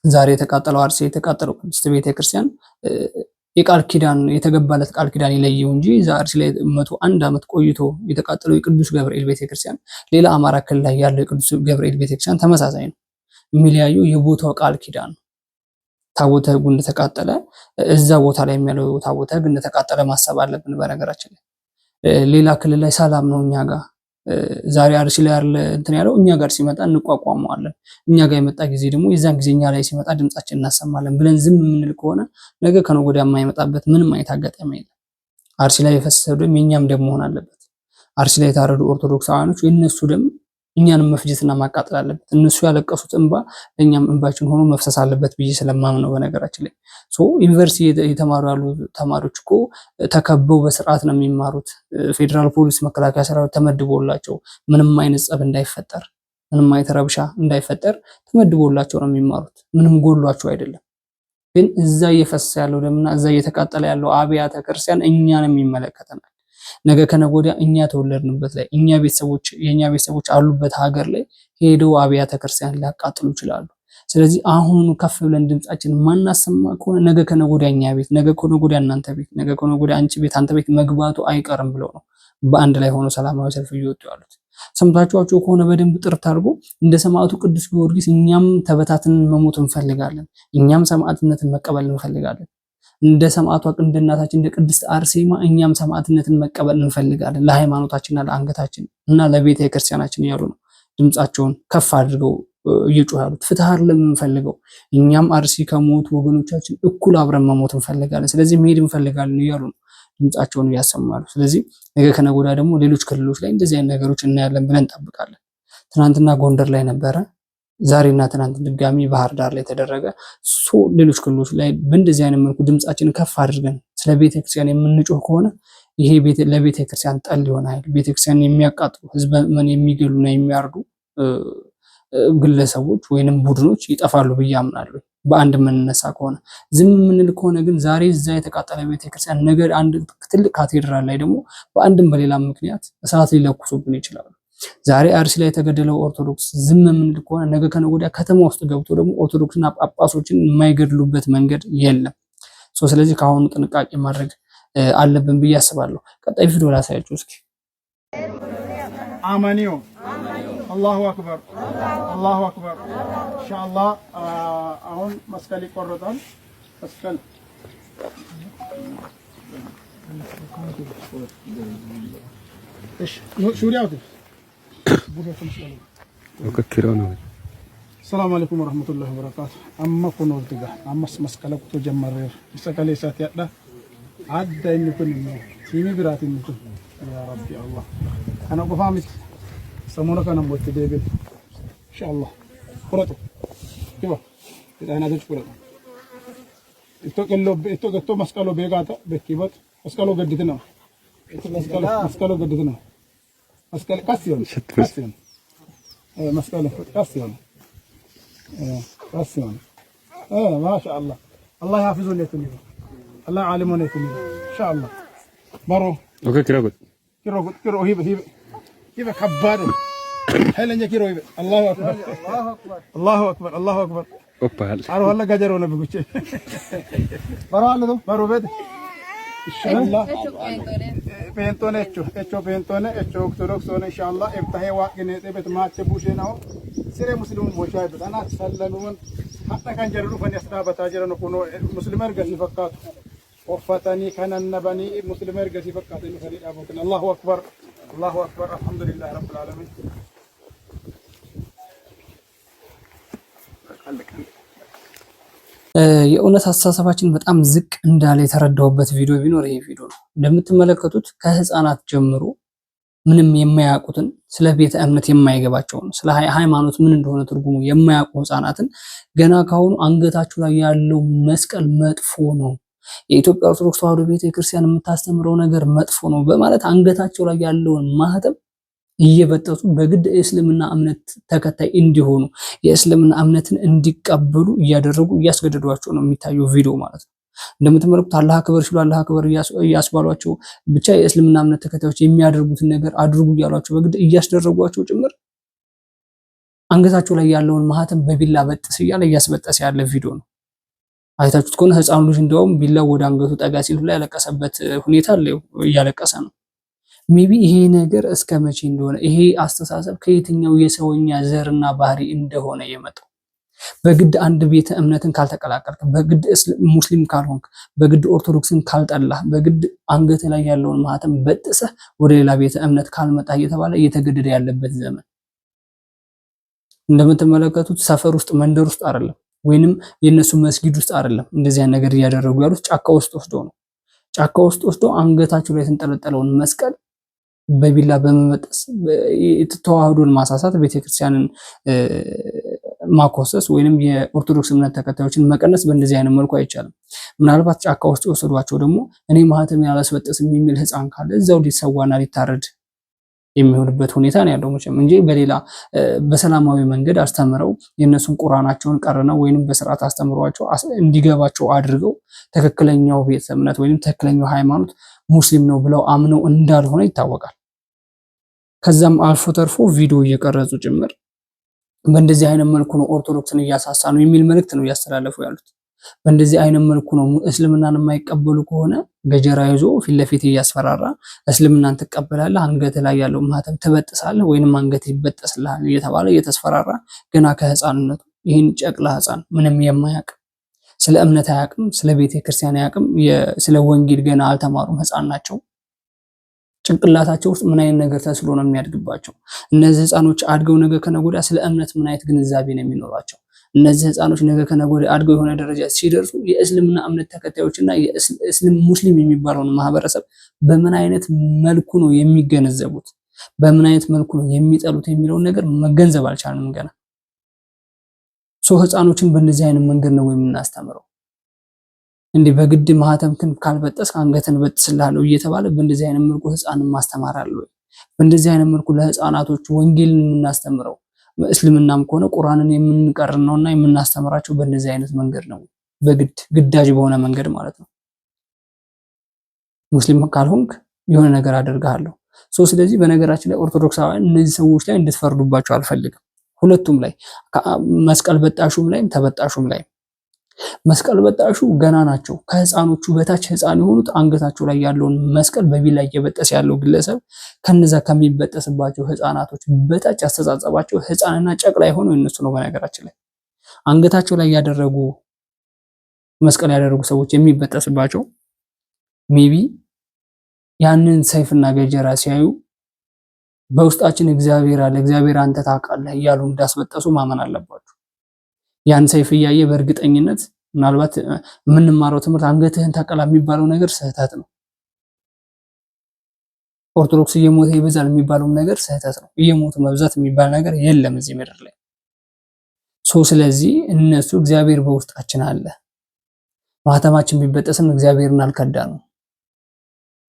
ዛሬ የተቃጠለው አርሲ የተቃጠለው ቅድስት ቤተክርስቲያን የቃል ኪዳን የተገባለት ቃል ኪዳን ይለየው እንጂ አርሲ ላይ 101 ዓመት ቆይቶ የተቃጠለው የቅዱስ ገብርኤል ቤተክርስቲያን ሌላ አማራ ክልል ላይ ያለው የቅዱስ ገብርኤል ቤተክርስቲያን ተመሳሳይ ነው። የሚለያየው የቦታው ቃል ኪዳን ነው። ታቦተ ሕጉ እንደተቃጠለ እዛ ቦታ ላይ የሚያለው ታቦተ ሕግ እንደተቃጠለ ማሰብ አለብን። በነገራችን ላይ ሌላ ክልል ላይ ሰላም ነው እኛ ጋር ዛሬ አርሲ ላይ ያለ እንትን ያለው እኛ ጋር ሲመጣ እንቋቋመዋለን። እኛ ጋር የመጣ ጊዜ ደግሞ የዛን ጊዜ እኛ ላይ ሲመጣ ድምጻችን እናሰማለን ብለን ዝም የምንል ከሆነ ነገ ከነገ ወዲያ የማይመጣበት ምንም አይነት አጋጣሚ የለም። አርሲ ላይ የፈሰሰው ደም የኛም ደም መሆን አለበት። አርሲ ላይ የታረዱ ኦርቶዶክሳውያኖች የነሱ ደም እኛንም መፍጀትና ማቃጠል አለበት። እነሱ ያለቀሱት እንባ እኛም እንባችን ሆኖ መፍሰስ አለበት ብዬ ስለማምን ነው። በነገራችን ላይ ዩኒቨርሲቲ የተማሩ ያሉ ተማሪዎች እኮ ተከበው በስርዓት ነው የሚማሩት። ፌዴራል ፖሊስ፣ መከላከያ ሰራዊት ተመድቦላቸው ምንም አይነት ጸብ እንዳይፈጠር፣ ምንም አይነት ረብሻ እንዳይፈጠር ተመድቦላቸው ነው የሚማሩት። ምንም ጎሏቸው አይደለም። ግን እዛ እየፈሰሰ ያለው ደምና እዛ እየተቃጠለ ያለው አብያተ ክርስቲያን እኛንም ይመለከተናል። ነገ ከነገ ወዲያ እኛ ተወለድንበት ላይ የኛ ቤተሰቦች አሉበት ሀገር ላይ ሄደው አብያተ ክርስቲያን ሊያቃጥሉ ይችላሉ። ስለዚህ አሁን ከፍ ብለን ድምጻችን ማናሰማ ከሆነ ነገ ከነገ ወዲያ እኛ ቤት፣ ነገ ከነገ ወዲያ እናንተ ቤት፣ ነገ ከነገ ወዲያ አንቺ ቤት፣ አንተ ቤት መግባቱ አይቀርም ብለው ነው በአንድ ላይ ሆኖ ሰላማዊ ሰልፍ እየወጡ ያሉት። ሰምታችኋቸው ከሆነ በደንብ ጥርት አድርጎ እንደ ሰማዕቱ ቅዱስ ጊዮርጊስ እኛም ተበታትነን መሞት እንፈልጋለን፣ እኛም ሰማዕትነትን መቀበል እንፈልጋለን። እንደ ሰማዕቷ እንደ እናታችን እንደ ቅድስት አርሴማ እኛም ሰማዕትነትን መቀበል እንፈልጋለን ለሃይማኖታችንና ለአንገታችን እና ለቤተ ክርስቲያናችን እያሉ ነው ድምጻቸውን ከፍ አድርገው እየጮሁ ያሉት። ፍትህ አይደለም የምንፈልገው፣ እኛም አርሲ ከሞቱ ወገኖቻችን እኩል አብረን መሞት እንፈልጋለን፣ ስለዚህ መሄድ እንፈልጋለን እያሉ ነው ድምጻቸውን እያሰማሉ። ስለዚህ ነገ ከነገ ወዲያ ደግሞ ሌሎች ክልሎች ላይ እንደዚህ አይነት ነገሮች እናያለን ብለን እንጠብቃለን። ትናንትና ጎንደር ላይ ነበረ፣ ዛሬና ትናንት ድጋሚ ባህር ዳር ላይ ተደረገ። ሌሎች ክልሎች ላይ በእንደዚህ አይነት መልኩ ድምጻችንን ከፍ አድርገን ስለ ቤተክርስቲያን የምንጮህ ከሆነ ይሄ ለቤተክርስቲያን ጠል የሆነ ኃይል ቤተክርስቲያን የሚያቃጥሉ ህዝብን የሚገሉና የሚያርዱ ግለሰቦች ወይንም ቡድኖች ይጠፋሉ ብዬ አምናለሁ። በአንድ የምንነሳ ከሆነ ዝም የምንል ከሆነ ግን ዛሬ እዛ የተቃጠለ ቤተክርስቲያን ነገር አንድ ትልቅ ካቴድራል ላይ ደግሞ በአንድም በሌላ ምክንያት እሳት ሊለኩሱብን ይችላሉ። ዛሬ አርሲ ላይ የተገደለው ኦርቶዶክስ ዝም የምንል ከሆነ ነገ ከነገ ወዲያ ከተማ ውስጥ ገብቶ ደግሞ ኦርቶዶክስና ጳጳሶችን የማይገድሉበት መንገድ የለም። ስለዚህ ከአሁኑ ጥንቃቄ ማድረግ አለብን ብዬ አስባለሁ። ቀጣይ ቪዲዮ ላሳያችሁ እስኪ። አማኒዮ አላሁ አክበር አላሁ አክበር። ኢንሻአላህ አሁን መስቀል ይቆረጣል። መስቀል እሺ ሹሪያው ሰላም አለይኩም ወራህመቱላሂ ወበረካቱ። አማ ኩኖ ድጋ አማስ መስቀል ቁቶ ጀመረ መስቀል ይሳት ያዳ አዳ እንኩን ነው ሲሚ ብራት እንኩን ያ ረቢ አላህ አና ቆፋሚት ሰሞኑ ከነም ወጥ ደብል ኢንሻአላህ ቁረጡ ይባ የዳናቶች ቁረጡ እቶ ገቶ መስቀሎ ቤጋታ በኪበት መስቀሎ ገድት ነው መስቀሎ ገድት ነው መስቀል ቀስዮን መስቀል ቀስዮን ቀስዮን ማሻአላህ አላህ ያፍዙን ለቱኒ አላህ ዓሊሙን ለቱኒ ኢንሻአላህ ባሮ ኦኬ ኪሮ ሂበ ከባድ ኃይለኛ ኪሮ ሂበ አላሁ አክበር አላሁ አክበር አላሁ አክበር ኦፓል አሮ ወላ ጋጀሮ ነው ብጉቼ ባሮ አለ ነው ባሮ ቤት ኢንሻአላህ ፔንቶኔ እቾ ፔንቶኔ እቾ ኦርቶዶክስ ሆነ ኢንሻአላህ እብታሄ ዋቅኔ ቤት ማቸ ቡሼ ነው ሲሬ ሙስሊሙ ሞሻይ በጣና ሰለሉን ሐታ ካን ጀሩ ፈን ያስዳበታ ጀረነ ኮኖ ሙስሊመር ገሲ ፈካቱ ወፈተኒ ከነነበኒ ሙስሊመር ገሲ ፈካቱ ፈሪዳ ቦከን አላሁ አክበር አላሁ አክበር አልሐምዱሊላህ ረብል ዓለሚን። የእውነት አስተሳሰባችን በጣም ዝቅ እንዳለ የተረዳሁበት ቪዲዮ ቢኖር ይሄ ቪዲዮ ነው። እንደምትመለከቱት ከህፃናት ጀምሮ ምንም የማያውቁትን ስለ ቤተ እምነት የማይገባቸውን ስለ ሃይማኖት ምን እንደሆነ ትርጉሙ የማያውቁ ህፃናትን ገና ካሁኑ አንገታቸው ላይ ያለው መስቀል መጥፎ ነው፣ የኢትዮጵያ ኦርቶዶክስ ተዋሕዶ ቤተክርስቲያን የምታስተምረው ነገር መጥፎ ነው በማለት አንገታቸው ላይ ያለውን ማህተም እየበጠሱ በግድ የእስልምና እምነት ተከታይ እንዲሆኑ የእስልምና እምነትን እንዲቀበሉ እያደረጉ እያስገደዷቸው ነው የሚታየው ቪዲዮ ማለት ነው። እንደምትመለከቱት አላህ አክበር ሲሉ አላህ አክበር እያስባሏቸው ብቻ የእስልምና እምነት ተከታዮች የሚያደርጉትን ነገር አድርጉ እያሏቸው በግድ እያስደረጓቸው ጭምር አንገታቸው ላይ ያለውን ማህተም በቢላ በጥስ እያለ እያስበጠሰ ያለ ቪዲዮ ነው። አይታችሁት ከሆነ ህፃኑ ልጅ እንደውም ቢላው ወደ አንገቱ ጠጋ ሲል ላይ ያለቀሰበት ሁኔታ አለ፣ እያለቀሰ ነው። ሜቢ ይሄ ነገር እስከ መቼ እንደሆነ ይሄ አስተሳሰብ ከየትኛው የሰውኛ ዘርና ባህሪ እንደሆነ የመጣው በግድ አንድ ቤተ እምነትን ካልተቀላቀልክ፣ በግድ ሙስሊም ካልሆንክ፣ በግድ ኦርቶዶክስን ካልጠላህ፣ በግድ አንገት ላይ ያለውን ማህተም በጥሰህ ወደ ሌላ ቤተ እምነት ካልመጣ እየተባለ እየተገደደ ያለበት ዘመን። እንደምትመለከቱት ሰፈር ውስጥ መንደር ውስጥ አይደለም ወይንም የነሱ መስጊድ ውስጥ አይደለም እንደዚህ ነገር እያደረጉ ያሉት ጫካ ውስጥ ወስዶ ነው። ጫካ ውስጥ ወስዶ አንገታቸው ላይ የተንጠለጠለውን መስቀል በቢላ በመመጠስ ተዋህዶን ማሳሳት፣ ቤተክርስቲያንን ማኮሰስ ወይንም የኦርቶዶክስ እምነት ተከታዮችን መቀነስ በእንደዚህ አይነት መልኩ አይቻልም። ምናልባት ጫካ ውስጥ የወሰዷቸው ደግሞ እኔ ማህተም ያላስበጥስም የሚል ህፃን ካለ እዛው ሊሰዋና ሊታረድ የሚሆንበት ሁኔታ ነው ያለው መቼም እንጂ በሌላ በሰላማዊ መንገድ አስተምረው የነሱን ቁርአናቸውን ቀርነው ወይንም በስርዓት አስተምሯቸው እንዲገባቸው አድርገው ትክክለኛው ቤተ እምነት ወይንም ትክክለኛው ሃይማኖት ሙስሊም ነው ብለው አምነው እንዳልሆነ ይታወቃል። ከዛም አልፎ ተርፎ ቪዲዮ እየቀረጹ ጭምር በእንደዚህ አይነት መልኩ ነው ኦርቶዶክስን እያሳሳ ነው የሚል መልእክት ነው እያስተላለፉ ያሉት። በእንደዚህ አይነት መልኩ ነው እስልምናን የማይቀበሉ ከሆነ ገጀራ ይዞ ፊት ለፊት እያስፈራራ እስልምናን ትቀበላለህ፣ አንገት ላይ ያለው ማህተም ትበጥሳለህ ወይንም አንገት ይበጠስልሃል እየተባለ እየተስፈራራ ገና ከህፃንነቱ ይህን ጨቅላ ህፃን ምንም የማያውቅ ስለ እምነት አያውቅም፣ ስለ ቤተ ክርስቲያን አያውቅም፣ ስለ ወንጌል ገና አልተማሩም፣ ህፃን ናቸው። ጭንቅላታቸው ውስጥ ምን አይነት ነገር ተስሎ ነው የሚያድግባቸው? እነዚህ ህፃኖች አድገው ነገ ከነገ ወዲያ ስለ እምነት ምን አይነት ግንዛቤ ነው የሚኖራቸው? እነዚህ ህፃኖች ነገ ከነገ ወዲያ አድገው የሆነ ደረጃ ሲደርሱ የእስልምና እምነት ተከታዮችና ሙስሊም የሚባለውን ማህበረሰብ በምን አይነት መልኩ ነው የሚገነዘቡት? በምን አይነት መልኩ ነው የሚጠሉት የሚለውን ነገር መገንዘብ አልቻልንም ገና። ህፃኖችን በእንደዚህ አይነት መንገድ ነው የምናስተምረው። እንዲህ በግድ ማህተምክን ካልበጠስ አንገትን በጥስልሃለሁ እየተባለ በእንደዚህ አይነት መልኩ ህፃንን ማስተማር አለ ወይ? በእንደዚህ አይነት መልኩ ለህፃናቶች ወንጌልን የምናስተምረው እስልምናም ከሆነ ቁርአንን የምንቀርነውና የምናስተምራቸው በእንደዚህ አይነት መንገድ ነው፣ በግድ ግዳጅ በሆነ መንገድ ማለት ነው። ሙስሊም ካልሆንክ የሆነ ነገር አደርጋለሁ። ስለዚህ በነገራችን ላይ ኦርቶዶክሳውያን እነዚህ ሰዎች ላይ እንድትፈርዱባቸው አልፈልግም። ሁለቱም ላይ መስቀል በጣሹም ላይ ተበጣሹም ላይ መስቀል በጣሹ ገና ናቸው። ከህፃኖቹ በታች ህፃን የሆኑት አንገታቸው ላይ ያለውን መስቀል በቢላ እየበጠሰ ያለው ግለሰብ ከነዛ ከሚበጠስባቸው ህፃናቶች በታች አስተጻጸባቸው ህፃንና ጨቅላ የሆነው እነሱ ነው። በነገራችን ላይ አንገታቸው ላይ ያደረጉ መስቀል ያደረጉ ሰዎች የሚበጠስባቸው ሜቢ ያንን ሰይፍና ገጀራ ሲያዩ በውስጣችን እግዚአብሔር አለ፣ እግዚአብሔር አንተ ታውቃለህ እያሉ እንዳስበጠሱ ማመን አለባቸው። ያን ሰይፍ እያየ በእርግጠኝነት ምናልባት የምንማረው ትምህርት አንገትህን ተቀላ የሚባለው ነገር ስህተት ነው። ኦርቶዶክስ እየሞተ ይበዛል የሚባለው ነገር ስህተት ነው። እየሞቱ መብዛት የሚባል ነገር የለም እዚህ ምድር ላይ። ስለዚህ እነሱ እግዚአብሔር በውስጣችን አለ፣ ማህተማችን ቢበጠስም እግዚአብሔርን አልከዳንም፣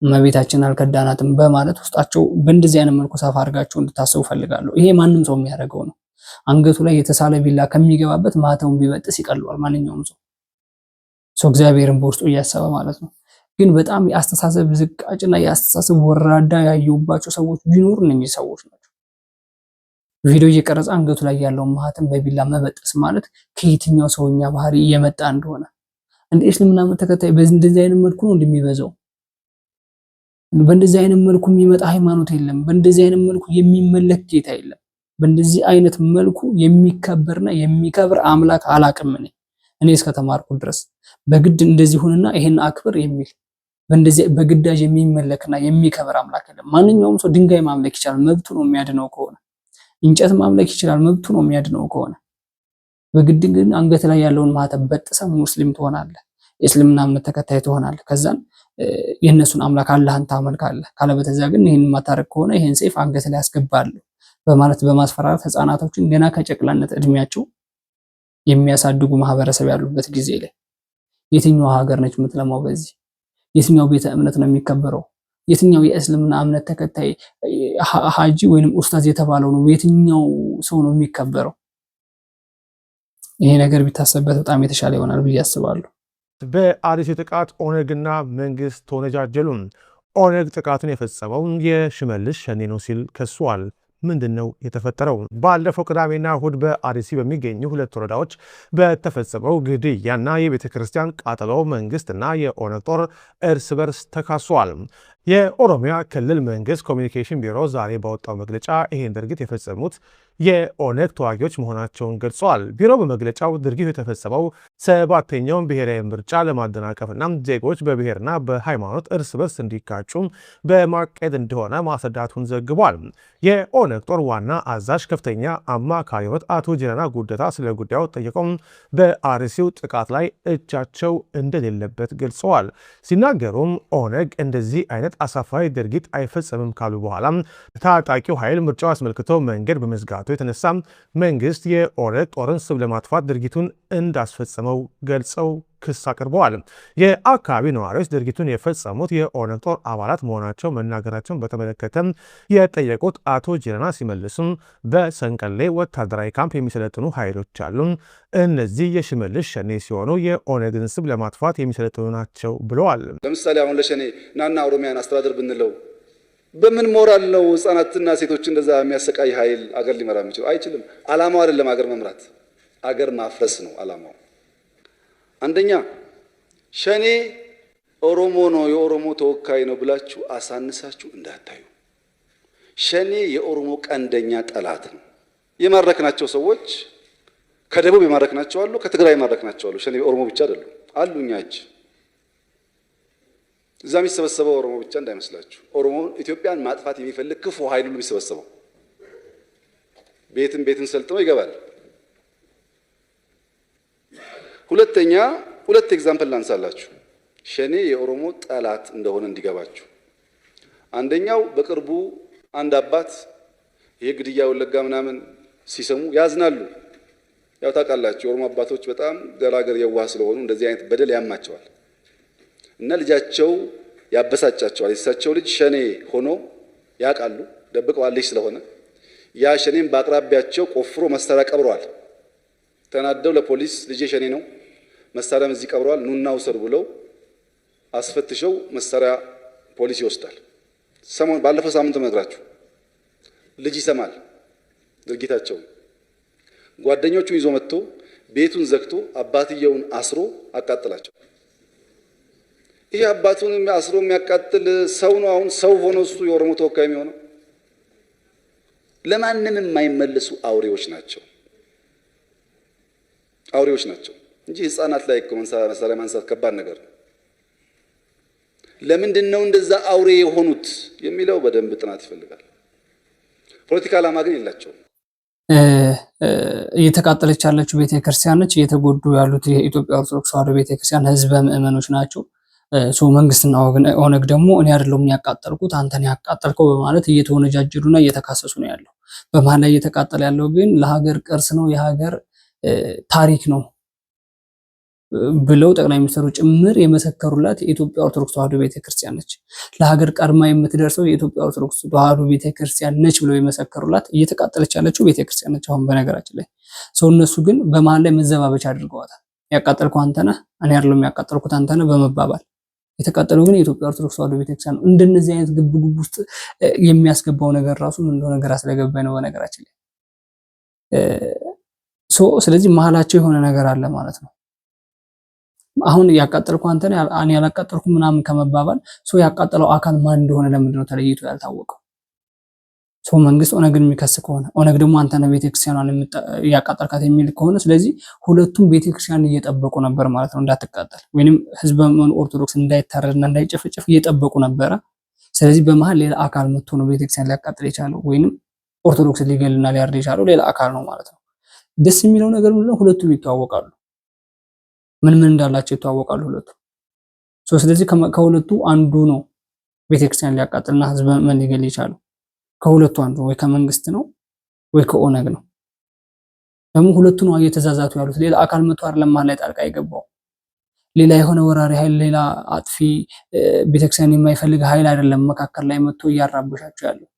እመቤታችንን አልከዳናትም በማለት ውስጣቸው በእንደዚህ አይነት መልኩ ሰፋ አድርጋቸው እንድታስቡ ፈልጋለሁ። ይሄ ማንም ሰው የሚያደርገው ነው። አንገቱ ላይ የተሳለ ቢላ ከሚገባበት ማህተሙን ቢበጥስ ይቀለዋል ማንኛውም ሰው እግዚአብሔርን በውስጡ እያሰበ ማለት ነው። ግን በጣም የአስተሳሰብ ዝቃጭና የአስተሳሰብ ወራዳ ያዩባቸው ሰዎች ቢኖሩ እነዚህ ሰዎች ናቸው። ቪዲዮ እየቀረጸ አንገቱ ላይ ያለውን ማህተም በቢላ መበጠስ ማለት ከየትኛው ሰውኛ ባህሪ እየመጣ እንደሆነ እንደ እስልምና ተከታይ በእንደዚህ አይነት መልኩ ነው እንደሚበዛው። በእንደዚህ አይነት መልኩ የሚመጣ ሃይማኖት የለም። በእንደዚህ አይነት መልኩ የሚመለክ ጌታ የለም። በእንደዚህ አይነት መልኩ የሚከበርና የሚከብር አምላክ አላቅም እኔ እስከተማርኩ ድረስ በግድ እንደዚህ ሆነና ይሄን አክብር የሚል በእንደዚህ በግዳጅ የሚመለክና የሚከብር አምላክ የለም። ማንኛውም ሰው ድንጋይ ማምለክ ይችላል መብቱ ነው የሚያድነው ከሆነ፣ እንጨት ማምለክ ይችላል መብቱ ነው የሚያድነው ከሆነ። በግድ ግን አንገት ላይ ያለውን ማህተም በጥሰህ ሙስሊም ትሆናለህ፣ የእስልምና እምነት ተከታይ ትሆናለህ። ከዛን የእነሱን አምላክ አላህን ታመልካለህ። ካለበለዚያ ግን ይሄን ማታረቅ ከሆነ ይሄን ሰይፍ አንገት ላይ ያስገባለሁ በማለት በማስፈራራት ህፃናቶችን ገና ከጨቅላነት እድሜያቸው የሚያሳድጉ ማህበረሰብ ያሉበት ጊዜ ላይ የትኛው ሀገር ነች የምትለማው? በዚህ የትኛው ቤተ እምነት ነው የሚከበረው? የትኛው የእስልምና እምነት ተከታይ ሀጂ ወይንም ኡስታዝ የተባለው ነው የትኛው ሰው ነው የሚከበረው? ይሄ ነገር ቢታሰብበት በጣም የተሻለ ይሆናል ብዬ አስባለሁ። በአርሲ ጥቃት ኦነግና መንግስት ተወነጃጀሉ። ኦነግ ጥቃቱን የፈጸመው የሽመልስ ሸኔ ነው ሲል ከሷል። ምንድነው የተፈጠረው? ባለፈው ቅዳሜና እሁድ በአርሲ በሚገኙ ሁለት ወረዳዎች በተፈጸመው ግድያና የቤተ ክርስቲያን ቃጠሎ መንግስትና የኦነግ ጦር እርስ በርስ ተካሷል። የኦሮሚያ ክልል መንግስት ኮሚኒኬሽን ቢሮ ዛሬ ባወጣው መግለጫ ይህን ድርጊት የፈጸሙት የኦነግ ተዋጊዎች መሆናቸውን ገልጿል። ቢሮ በመግለጫው ድርጊቱ የተፈጸመው ሰባተኛውን ብሔራዊ ምርጫ ለማደናቀፍና ዜጎች በብሔርና በሃይማኖት እርስ በርስ እንዲጋጩ በማቀድ እንደሆነ ማስረዳቱን ዘግቧል። የኦነግ ጦር ዋና አዛዥ ከፍተኛ አማካሪ አቶ ጀነና ጉደታ ስለ ጉዳዩ ጠይቀው በአርሲው ጥቃት ላይ እጃቸው እንደሌለበት ገልጸዋል። ሲናገሩም ኦነግ እንደዚህ አይነት አሳፋሪ ድርጊት አይፈጸምም ካሉ በኋላ ታጣቂው ኃይል ምርጫው አስመልክቶ መንገድ በመዝጋቱ በመምጣቱ የተነሳ መንግስት የኦነግ ጦርን ስም ለማጥፋት ድርጊቱን እንዳስፈጸመው ገልጸው ክስ አቅርበዋል። የአካባቢ ነዋሪዎች ድርጊቱን የፈጸሙት የኦነግ ጦር አባላት መሆናቸው መናገራቸውን በተመለከተ የጠየቁት አቶ ጅረና ሲመልሱም በሰንቀሌ ወታደራዊ ካምፕ የሚሰለጥኑ ኃይሎች አሉ፣ እነዚህ የሽመልስ ሸኔ ሲሆኑ የኦነግን ስም ለማጥፋት የሚሰለጥኑ ናቸው ብለዋል። ለምሳሌ አሁን ለሸኔ ናና ኦሮሚያን አስተዳደር ብንለው በምን ሞራል ነው ህፃናትና ሴቶች እንደዛ የሚያሰቃይ ኃይል አገር ሊመራ የሚችለው? አይችልም። አላማው አይደለም አገር መምራት፣ አገር ማፍረስ ነው አላማው። አንደኛ ሸኔ ኦሮሞ ነው የኦሮሞ ተወካይ ነው ብላችሁ አሳንሳችሁ እንዳታዩ። ሸኔ የኦሮሞ ቀንደኛ ጠላት ነው። የማረክናቸው ሰዎች ከደቡብ የማረክናቸው አሉ፣ ከትግራይ የማረክናቸው አሉ። ሸኔ ኦሮሞ ብቻ አይደሉም አሉ። እኛ እጅ እዛ የሚሰበሰበው ኦሮሞ ብቻ እንዳይመስላችሁ። ኦሮሞ ኢትዮጵያን ማጥፋት የሚፈልግ ክፉ ኃይል ሁሉ የሚሰበሰበው ቤትን ሰልጥነው ይገባል። ሁለተኛ ሁለት ኤግዛምፕል ላንሳላችሁ ሸኔ የኦሮሞ ጠላት እንደሆነ እንዲገባችሁ። አንደኛው በቅርቡ አንድ አባት የግድያ ወለጋ ምናምን ሲሰሙ ያዝናሉ። ያው ታውቃላችሁ የኦሮሞ አባቶች በጣም ገራገር የዋህ ስለሆኑ እንደዚህ አይነት በደል ያማቸዋል እና ልጃቸው ያበሳጫቸዋል። የእሳቸው ልጅ ሸኔ ሆኖ ያውቃሉ፣ ደብቀዋል ልጅ ስለሆነ። ያ ሸኔም በአቅራቢያቸው ቆፍሮ መሳሪያ ቀብረዋል። ተናደው ለፖሊስ ልጄ ሸኔ ነው መሳሪያም እዚህ ቀብረዋል ኑና ውሰዱ ብለው አስፈትሸው መሳሪያ ፖሊስ ይወስዳል። ባለፈው ሳምንት መግራችሁ ልጅ ይሰማል ድርጊታቸው። ጓደኞቹን ይዞ መጥቶ ቤቱን ዘግቶ አባትየውን አስሮ አቃጥላቸው። ይሄ አባቱን አስሮ የሚያቃጥል ሰው ነው አሁን ሰው ሆኖ እሱ የኦሮሞ ተወካይ የሚሆነው? ለማንም የማይመለሱ አውሬዎች ናቸው እንጂ ህፃናት ላይ መሳሪያ ማንሳት ከባድ ነገር ነው። ለምንድን ነው እንደዛ አውሬ የሆኑት የሚለው በደንብ ጥናት ይፈልጋል። ፖለቲካ ዓላማ ግን የላቸውም። እየተቃጠለች ያለችው ቤተክርስቲያን ነች። እየተጎዱ ያሉት የኢትዮጵያ ኦርቶዶክስ ተዋሕዶ ቤተክርስቲያን ህዝበ ምእመኖች ናቸው። መንግስትና ኦነግ ደግሞ እኔ አይደለሁም ያቃጠልኩት አንተን ያቃጠልከው በማለት እየተወነጃጀሉና እየተካሰሱ ነው ያለው። በመሀል ላይ እየተቃጠለ ያለው ግን ለሀገር ቅርስ ነው የሀገር ታሪክ ነው ብለው ጠቅላይ ሚኒስትሩ ጭምር የመሰከሩላት የኢትዮጵያ ኦርቶዶክስ ተዋሕዶ ቤተክርስቲያን ነች። ለሀገር ቀድማ የምትደርሰው የኢትዮጵያ ኦርቶዶክስ ተዋሕዶ ቤተክርስቲያን ነች ብለው የመሰከሩላት እየተቃጠለች ያለችው ቤተክርስቲያን ነች። አሁን በነገራችን ላይ እነሱ ግን በመሀል ላይ መዘባበቻ አድርገዋታል። ያቃጠልከው አንተ ነህ፣ እኔ አይደለሁም ያቃጠልኩት አንተ ነህ በመባባል የተቃጠለው ግን የኢትዮጵያ ኦርቶዶክስ ተዋሕዶ ቤተክርስቲያን ነው። እንደነዚህ አይነት ግብግብ ውስጥ የሚያስገባው ነገር ራሱ ምን እንደሆነ ነገር ስለገባኝ ነው በነገራችን ላይ። ስለዚህ መሀላቸው የሆነ ነገር አለ ማለት ነው። አሁን ያቃጠልከው አንተ ነህ እኔ ያላቃጠልኩ ምናምን ከመባባል ያቃጠለው አካል ማን እንደሆነ ለምንድን ነው ተለይቶ ያልታወቀው? መንግስት ኦነግን የሚከስ ከሆነ ኦነግ ደግሞ አንተ ነህ ቤተክርስቲያኗን ያቃጠልካት የሚል ከሆነ ስለዚህ ሁለቱም ቤተክርስቲያን እየጠበቁ ነበር ማለት ነው እንዳትቃጠል፣ ወይንም ህዝበ ኦርቶዶክስ እንዳይታረድና እንዳይጨፈጨፍ እየጠበቁ ነበረ። ስለዚህ በመሃል ሌላ አካል መጥቶ ነው ቤተክርስቲያን ሊያቃጥል የቻለው ወይንም ኦርቶዶክስ ሊገልና ሊያርድ የቻለው ሌላ አካል ነው ማለት ነው። ደስ የሚለው ነገር ምንድነው? ሁለቱም ይተዋወቃሉ። ምን እንዳላቸው ይተዋወቃሉ ሁለቱም። ስለዚህ ከሁለቱ አንዱ ነው ቤተክርስቲያን ሊያቃጥልና ህዝበ ምእመን ሊገል የቻለው። ከሁለቱ አንዱ ወይ ከመንግስት ነው ወይ ከኦነግ ነው። ደግሞ ሁለቱ ነው እየተዛዛቱ ያሉት። ሌላ አካል መጥቶ አይደለም መሀል ላይ ጣልቃ የገባው። ሌላ የሆነ ወራሪ ኃይል፣ ሌላ አጥፊ ቤተክርስቲያን የማይፈልግ ኃይል አይደለም መካከል ላይ መጥቶ እያራበሻቸው ያለው።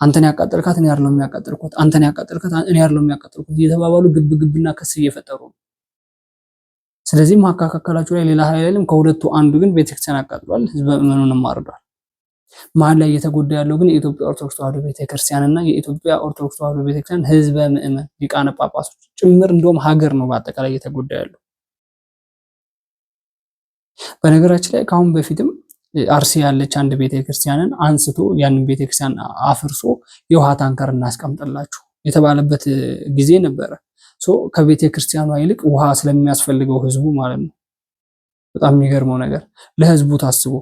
አንተን ያቃጠልካት እኔ አይደለሁም ያቃጠልኩት፣ አንተን ያቃጠልካት እኔ አይደለሁም ያቃጠልኩት እየተባባሉ ግብግብና ክስ እየፈጠሩ ነው። ስለዚህ መካከላቸው ላይ ሌላ ኃይል የለም። ከሁለቱ አንዱ ግን ቤተክርስቲያን አቃጥሏል፣ ህዝበ ምእመኑንም አርዷል። መሀል ላይ እየተጎዳ ያለው ግን የኢትዮጵያ ኦርቶዶክስ ተዋሕዶ ቤተክርስቲያን እና የኢትዮጵያ ኦርቶዶክስ ተዋሕዶ ቤተክርስቲያን ህዝበ ምእመን ሊቃነ ጳጳሶች ጭምር እንደውም ሀገር ነው በአጠቃላይ እየተጎዳ ያለው። በነገራችን ላይ ከአሁን በፊትም አርሲ ያለች አንድ ቤተክርስቲያንን አንስቶ ያንን ቤተክርስቲያን አፍርሶ የውሃ ታንከር እናስቀምጥላችሁ የተባለበት ጊዜ ነበረ። ከቤተክርስቲያኗ ይልቅ ውሃ ስለሚያስፈልገው ህዝቡ ማለት ነው። በጣም የሚገርመው ነገር ለህዝቡ ታስቦ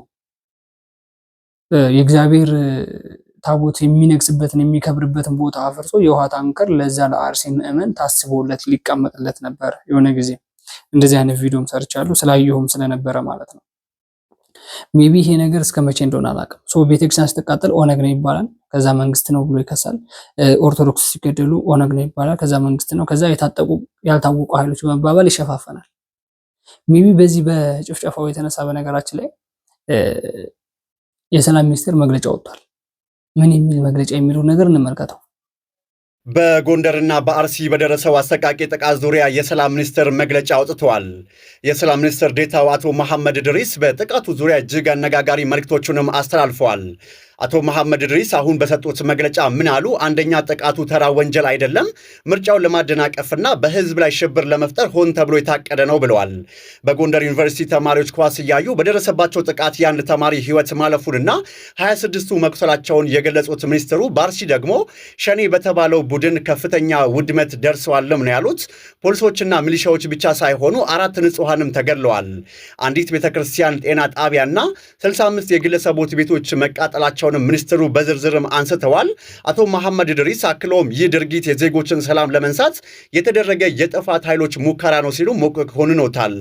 የእግዚአብሔር ታቦት የሚነግስበትን የሚከብርበትን ቦታ አፍርሶ የውሃ ታንከር ለዛ ለአርሲ ምእመን ታስቦለት ሊቀመጥለት ነበር። የሆነ ጊዜ እንደዚህ አይነት ቪዲዮም ሰርቻለሁ ስላየሁም ስለነበረ ማለት ነው። ሜቢ ይሄ ነገር እስከ መቼ እንደሆነ አላውቅም። ሶ ቤተክርስቲያን ስትቃጠል ኦነግ ነው ይባላል፣ ከዛ መንግስት ነው ብሎ ይከሳል። ኦርቶዶክስ ሲገደሉ ኦነግ ነው ይባላል፣ ከዛ መንግስት ነው፣ ከዛ የታጠቁ ያልታወቁ ኃይሎች በመባባል ይሸፋፈናል። ሜቢ በዚህ በጭፍጨፋው የተነሳ በነገራችን ላይ የሰላም ሚኒስቴር መግለጫ ወጥቷል። ምን የሚል መግለጫ የሚለው ነገር እንመልከተው። በጎንደርና በአርሲ በደረሰው አሰቃቂ ጥቃት ዙሪያ የሰላም ሚኒስትር መግለጫ አውጥተዋል። የሰላም ሚኒስትር ዴታው አቶ መሐመድ ድሪስ በጥቃቱ ዙሪያ እጅግ አነጋጋሪ መልእክቶቹንም አስተላልፈዋል። አቶ መሐመድ ድሪስ አሁን በሰጡት መግለጫ ምን አሉ? አንደኛ ጥቃቱ ተራ ወንጀል አይደለም፣ ምርጫውን ለማደናቀፍና በህዝብ ላይ ሽብር ለመፍጠር ሆን ተብሎ የታቀደ ነው ብለዋል። በጎንደር ዩኒቨርሲቲ ተማሪዎች ኳስ እያዩ በደረሰባቸው ጥቃት የአንድ ተማሪ ህይወት ማለፉንና 26ቱ መቁሰላቸውን የገለጹት ሚኒስትሩ በአርሲ ደግሞ ሸኔ በተባለው ቡድን ከፍተኛ ውድመት ደርሰዋልም ነው ያሉት። ፖሊሶችና ሚሊሻዎች ብቻ ሳይሆኑ 4 ንጹሐንም ተገድለዋል። አንዲት ቤተክርስቲያን፣ ጤና ጣቢያና 65 የግለሰቦች ቤቶች መቃጠላቸው ሚኒስትሩ በዝርዝርም አንስተዋል። አቶ መሐመድ ድሪስ አክለውም ይህ ድርጊት የዜጎችን ሰላም ለመንሳት የተደረገ የጥፋት ኃይሎች ሙከራ ነው ሲሉ ኮንነውታል።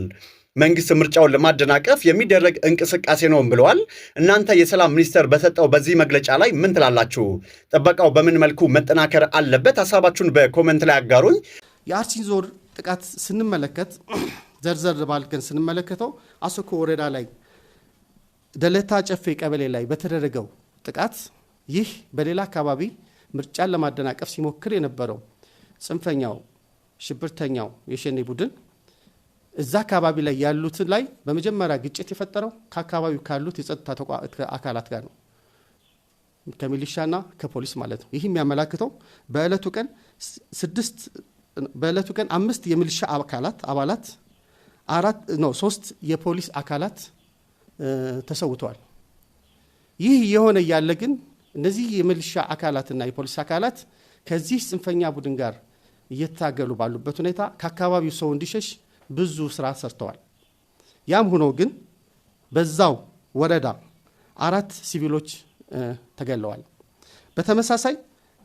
መንግስት ምርጫውን ለማደናቀፍ የሚደረግ እንቅስቃሴ ነው ብለዋል። እናንተ የሰላም ሚኒስቴር በሰጠው በዚህ መግለጫ ላይ ምን ትላላችሁ? ጥበቃው በምን መልኩ መጠናከር አለበት? ሀሳባችሁን በኮሜንት ላይ አጋሩኝ። የአርሲ ዞን ጥቃት ስንመለከት ዘርዘር ባልከን ስንመለከተው አሰኮ ወረዳ ላይ ደለታ ጨፌ ቀበሌ ላይ በተደረገው ጥቃት ይህ በሌላ አካባቢ ምርጫን ለማደናቀፍ ሲሞክር የነበረው ጽንፈኛው ሽብርተኛው የሸኔ ቡድን እዛ አካባቢ ላይ ያሉትን ላይ በመጀመሪያ ግጭት የፈጠረው ከአካባቢው ካሉት የጸጥታ አካላት ጋር ነው፣ ከሚሊሻና ከፖሊስ ማለት ነው። ይህ የሚያመላክተው በዕለቱ ቀን 5 የሚሊሻ አባላት 3 የፖሊስ አካላት ተሰውተዋል። ይህ የሆነ ያለ ግን እነዚህ የሚሊሻ አካላትና የፖሊስ አካላት ከዚህ ጽንፈኛ ቡድን ጋር እየታገሉ ባሉበት ሁኔታ ከአካባቢው ሰው እንዲሸሽ ብዙ ስራ ሰርተዋል። ያም ሆኖ ግን በዛው ወረዳ 4 ሲቪሎች ተገለዋል። በተመሳሳይ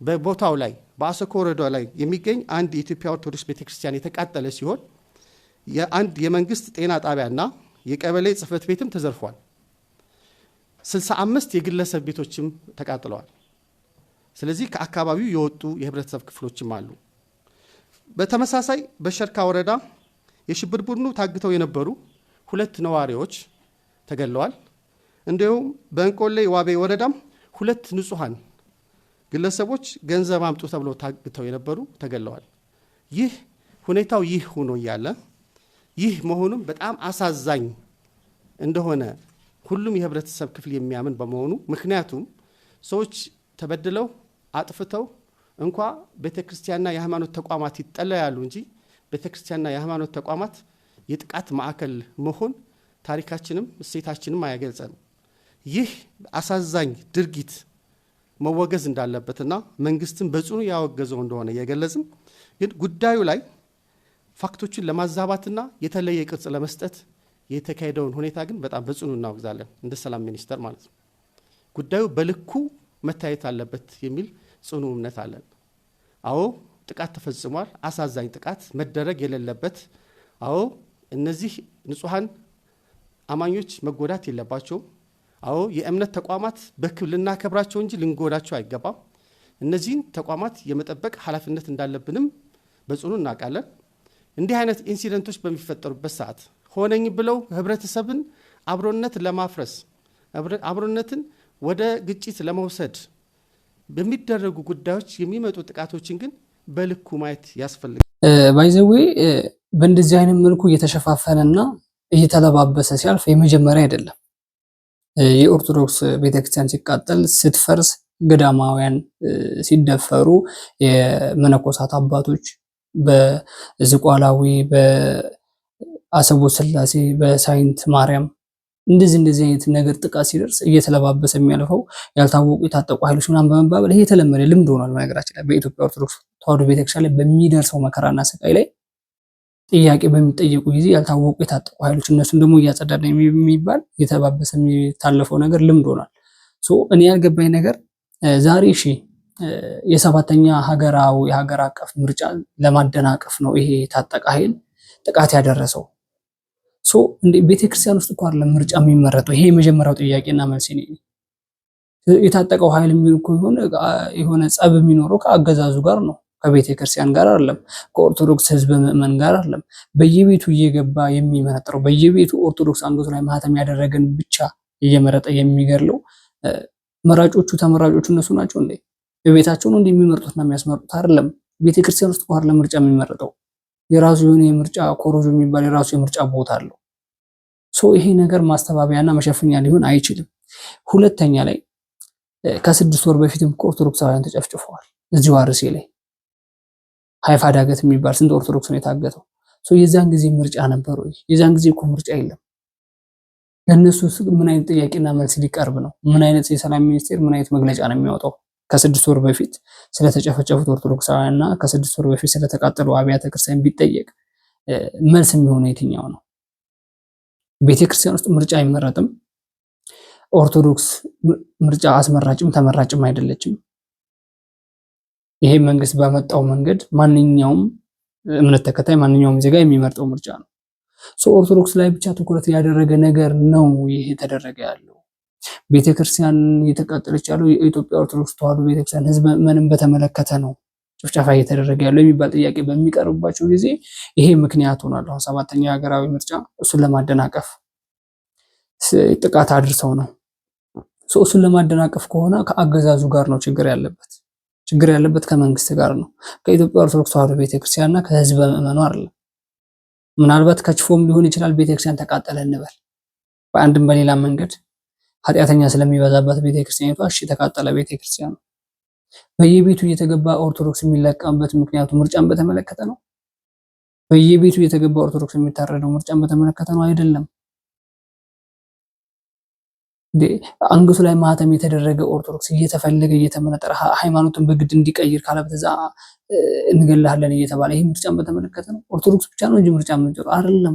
በቦታው ላይ በአሰኮ ወረዳ ላይ የሚገኝ አንድ የኢትዮጵያ ኦርቶዶክስ ቤተክርስቲያን የተቃጠለ ሲሆን የአንድ የመንግስት ጤና ጣቢያና የቀበሌ ጽህፈት ቤትም ተዘርፏል። 65 የግለሰብ ቤቶችም ተቃጥለዋል። ስለዚህ ከአካባቢው የወጡ የህብረተሰብ ክፍሎችም አሉ። በተመሳሳይ በሸርካ ወረዳ የሽብር ቡድኑ ታግተው የነበሩ 2 ነዋሪዎች ተገለዋል። እንዲሁም በእንቆሌ ዋቤ ወረዳም 2 ንጹሃን ግለሰቦች ገንዘብ አምጡ ተብለው ታግተው የነበሩ ተገለዋል። ይህ ሁኔታው ይህ ሆኖ እያለ ይህ መሆኑም በጣም አሳዛኝ እንደሆነ ሁሉም የህብረተሰብ ክፍል የሚያምን በመሆኑ ምክንያቱም ሰዎች ተበድለው አጥፍተው እንኳ ቤተክርስቲያንና የሃይማኖት ተቋማት ይጠለያሉ እንጂ ቤተክርስቲያንና የሃይማኖት ተቋማት የጥቃት ማዕከል መሆን ታሪካችንም እሴታችንም አያገልጸንም። ይህ አሳዛኝ ድርጊት መወገዝ እንዳለበትና መንግስትን በጽኑ ያወገዘው እንደሆነ የገለጽም ግን ጉዳዩ ላይ ፋክቶችን ለማዛባትና የተለየ ቅርጽ ለመስጠት የተካሄደውን ሁኔታ ግን በጣም በጽኑ እናወግዛለን፣ እንደ ሰላም ሚኒስቴር ማለት ነው። ጉዳዩ በልኩ መታየት አለበት የሚል ጽኑ እምነት አለን። አዎ ጥቃት ተፈጽሟል፣ አሳዛኝ ጥቃት መደረግ የሌለበት። አዎ እነዚህ ንጹሃን አማኞች መጎዳት የለባቸውም። አዎ የእምነት ተቋማት በክብር ልናከብራቸው እንጂ ልንጎዳቸው አይገባም። እነዚህን ተቋማት የመጠበቅ ኃላፊነት እንዳለብንም በጽኑ እናውቃለን። እንዲህ አይነት ኢንሲደንቶች በሚፈጠሩበት ሰዓት ሆነኝ ብለው ህብረተሰብን አብሮነት ለማፍረስ አብሮነትን ወደ ግጭት ለመውሰድ በሚደረጉ ጉዳዮች የሚመጡ ጥቃቶችን ግን በልኩ ማየት ያስፈልጋል። ባይዘዌ በእንደዚህ አይነት መልኩ እየተሸፋፈነና እየተለባበሰ ሲያልፍ የመጀመሪያ አይደለም። የኦርቶዶክስ ቤተክርስቲያን ሲቃጠል፣ ስትፈርስ፣ ገዳማውያን ሲደፈሩ፣ የመነኮሳት አባቶች በዝቋላዊ፣ በአሰቦት ስላሴ፣ በሳይንት ማርያም እንደዚህ አይነት ነገር ጥቃት ሲደርስ እየተለባበሰ የሚያልፈው ያልታወቁ የታጠቁ ኃይሎች ምናምን በመባባል ይሄ የተለመደ ልምድ ሆኗል። በነገራችን ላይ በኢትዮጵያ ኦርቶዶክስ ተዋሕዶ ቤተክርስቲያን ላይ በሚደርሰው መከራና ስቃይ ላይ ጥያቄ በሚጠየቁ ጊዜ ያልታወቁ የታጠቁ ኃይሎች እነሱን ደግሞ እያጸዳን የሚባል እየተባበሰ የሚታለፈው ነገር ልምድ ሆኗል። እኔ ያልገባኝ ነገር ዛሬ የሰባተኛ ሀገራዊ የሀገር አቀፍ ምርጫ ለማደናቀፍ ነው ይሄ የታጠቀ ኃይል ጥቃት ያደረሰው። እንደ ቤተክርስቲያን ውስጥ እኮ አይደለም ምርጫ የሚመረጠው። ይሄ የመጀመሪያው ጥያቄና መልስ ነው። የታጠቀው ኃይል የሆነ ጸብ የሚኖረው ከአገዛዙ ጋር ነው፣ ከቤተክርስቲያን ጋር አይደለም፣ ከኦርቶዶክስ ህዝብ ምዕመን ጋር አይደለም። በየቤቱ እየገባ የሚመነጥረው በየቤቱ ኦርቶዶክስ አንገቱ ላይ ማህተም ያደረገን ብቻ እየመረጠ የሚገርለው መራጮቹ ተመራጮቹ እነሱ ናቸው እንዴ? በቤታቸው ነው እንደሚመርጡትና የሚያስመርጡት አይደለም። ቤተክርስቲያን ውስጥ ቋር ለምርጫ የሚመረጠው የራሱ የሆነ የምርጫ ኮሮጆ የሚባል የራሱ የምርጫ ቦታ አለው። ይሄ ነገር ማስተባበያና መሸፈኛ ሊሆን አይችልም። ሁለተኛ ላይ ከ6 ወር በፊትም ኦርቶዶክሳውያን ተጨፍጭፈዋል። እዚሁ አርሲ ላይ ሃይፋ ዳገት የሚባል ስንት ኦርቶዶክስ ነው የታገተው? የዛን ጊዜ ምርጫ ነበር ወይ? የዛን ጊዜ እኮ ምርጫ የለም። ለነሱ ምን አይነት ጥያቄና መልስ ሊቀርብ ነው? ምን አይነት የሰላም ሚኒስቴር ምን አይነት መግለጫ ነው የሚያወጣው? ከ6 ወር በፊት ስለተጨፈጨፉት ኦርቶዶክሳውያንና ከ6 ወር በፊት ስለተቃጠሉ አብያተ ክርስቲያን ቢጠየቅ መልስ የሚሆነው የትኛው ነው? ቤተክርስቲያን ውስጥ ምርጫ አይመረጥም። ኦርቶዶክስ ምርጫ አስመራጭም ተመራጭም አይደለችም። ይሄ መንግስት ባመጣው መንገድ ማንኛውም እምነት ተከታይ ማንኛውም ዜጋ የሚመርጠው ምርጫ ነው። ኦርቶዶክስ ላይ ብቻ ትኩረት ያደረገ ነገር ነው ይሄ ተደረገ ያለው። ቤተክርስቲያን እየተቃጠለች ያለው የኢትዮጵያ ኦርቶዶክስ ተዋሕዶ ቤተክርስቲያን ህዝብ ምንም በተመለከተ ነው ጭፍጨፋ እየተደረገ ያለው የሚባል ጥያቄ በሚቀርብባቸው ጊዜ ይሄ ምክንያት ሆኗል። አሁን 7ኛ ሀገራዊ ምርጫ እሱን ለማደናቀፍ ጥቃት አድርሰው ነው። እሱን ለማደናቀፍ ከሆነ ከአገዛዙ ጋር ነው ችግር ያለበት ከመንግስት ጋር ነው፣ ከኢትዮጵያ ኦርቶዶክስ ተዋሕዶ ቤተክርስቲያንና ከህዝብ ምዕመኑ አይደለም። ምናልባት ከችፎም ሊሆን ይችላል። ቤተክርስቲያን ተቃጠለ እንበል፣ በአንድም በሌላ መንገድ ኃጢአተኛ ስለሚበዛበት ቤተክርስቲያኒቷ እሺ ተቃጠለ ቤተክርስቲያኑ። በየቤቱ እየተገባ ኦርቶዶክስ የሚለቀምበት ምክንያቱ ምርጫን በተመለከተ ነው። በየቤቱ እየተገባ ኦርቶዶክስ የሚታረደው ምርጫን በተመለከተ ነው አይደለም። አንገቱ ላይ ማህተም የተደረገ ኦርቶዶክስ እየተፈለገ እየተመነጠረ ሃይማኖትን በግድ እንዲቀይር ካለበለዚያ እንገላለን እየተባለ ይሄ ምርጫን በተመለከተ ነው። ኦርቶዶክስ ብቻ ነው እንጂ ምርጫ የምንጨርሰው አይደለም።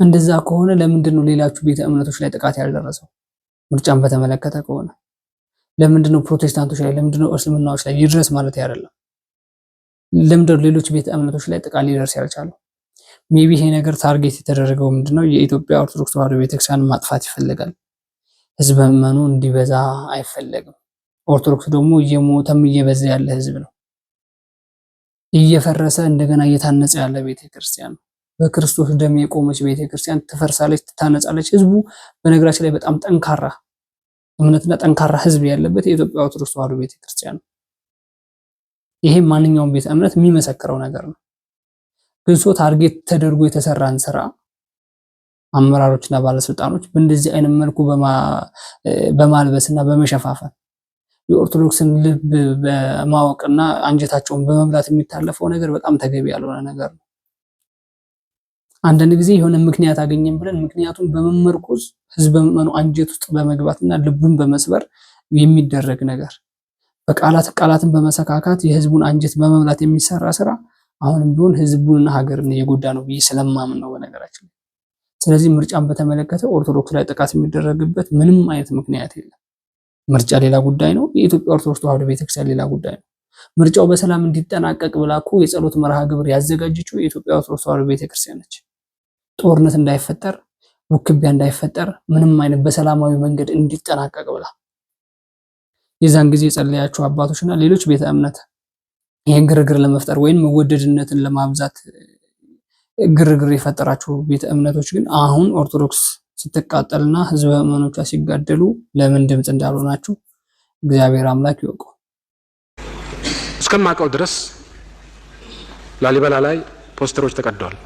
እንደዛ ከሆነ ለምንድን ነው ሌላችሁ ቤተ እምነቶች ላይ ጥቃት ያልደረሰው? ምርጫን በተመለከተ ከሆነ ለምንድን ነው ፕሮቴስታንቶች ላይ ለምንድን ነው እስልምናዎች ላይ ይድረስ ማለት አይደለም? ለምንድን ነው ሌሎች ቤተ እምነቶች ላይ ጥቃት ሊደርስ ያልቻለው? ሜቢ ይሄ ነገር ታርጌት የተደረገው ምንድነው? የኢትዮጵያ ኦርቶዶክስ ተዋሕዶ ቤተክርስቲያን ማጥፋት ይፈልጋል። ህዝብ ምዕመኑ እንዲበዛ አይፈለግም። ኦርቶዶክስ ደግሞ እየሞተም እየበዛ ያለ ህዝብ ነው። እየፈረሰ እንደገና እየታነጸ ያለ ቤተክርስቲያን ነው። በክርስቶስ ደም የቆመች ቤተክርስቲያን ትፈርሳለች፣ ትታነጻለች። ህዝቡ በነገራችን ላይ በጣም ጠንካራ እምነትና ጠንካራ ህዝብ ያለበት የኢትዮጵያ ኦርቶዶክስ ተዋሕዶ ቤተክርስቲያን ነው። ይሄ ማንኛውም ቤተ እምነት የሚመሰክረው ነገር ነው። ግን ታርጌት ተደርጎ የተሰራን ስራ አመራሮችና ባለስልጣኖች በእንደዚህ አይነት መልኩ በማልበስና በመሸፋፈን የኦርቶዶክስን ልብ በማወቅና አንጀታቸውን በመብላት የሚታለፈው ነገር በጣም ተገቢ ያልሆነ ነገር ነው። አንዳንድ ጊዜ የሆነ ምክንያት አገኘን ብለን ምክንያቱም በመመርኮዝ ህዝብ ምዕመኑ አንጀት ውስጥ በመግባትና ልቡን በመስበር የሚደረግ ነገር ቃላትን በመሰካካት የህዝቡን አንጀት በመብላት የሚሰራ ስራ አሁንም ቢሆን ህዝቡንና ሀገርን እየጎዳ ነው ብዬ ስለማምን ነው በነገራችን። ስለዚህ ምርጫን በተመለከተ ኦርቶዶክስ ላይ ጥቃት የሚደረግበት ምንም አይነት ምክንያት የለም። ምርጫ ሌላ ጉዳይ ነው። የኢትዮጵያ ኦርቶዶክስ ተዋሕዶ ቤተክርስቲያን ሌላ ጉዳይ ነው። ምርጫው በሰላም እንዲጠናቀቅ ብላ እኮ የጸሎት መርሃ ግብር ያዘጋጀችው የኢትዮጵያ ኦርቶዶክስ ተዋሕዶ ቤተክርስቲያን ነች። ጦርነት እንዳይፈጠር፣ ውክቢያ እንዳይፈጠር፣ ምንም አይነት በሰላማዊ መንገድ እንዲጠናቀቅ ብላ የዛን ጊዜ የጸለያችሁ አባቶችና ሌሎች ቤተ እምነት ይሄን ግርግር ለመፍጠር ወይም መወደድነትን ለማብዛት ግርግር የፈጠራችሁ ቤተ እምነቶች ግን አሁን ኦርቶዶክስ ስትቃጠልና ህዝበ ምዕመኖቿ ሲጋደሉ ለምን ድምጽ እንዳልሆናችሁ እግዚአብሔር አምላክ ይወቁ። እስከማውቀው ድረስ ላሊበላ ላይ ፖስተሮች ተቀደዋል።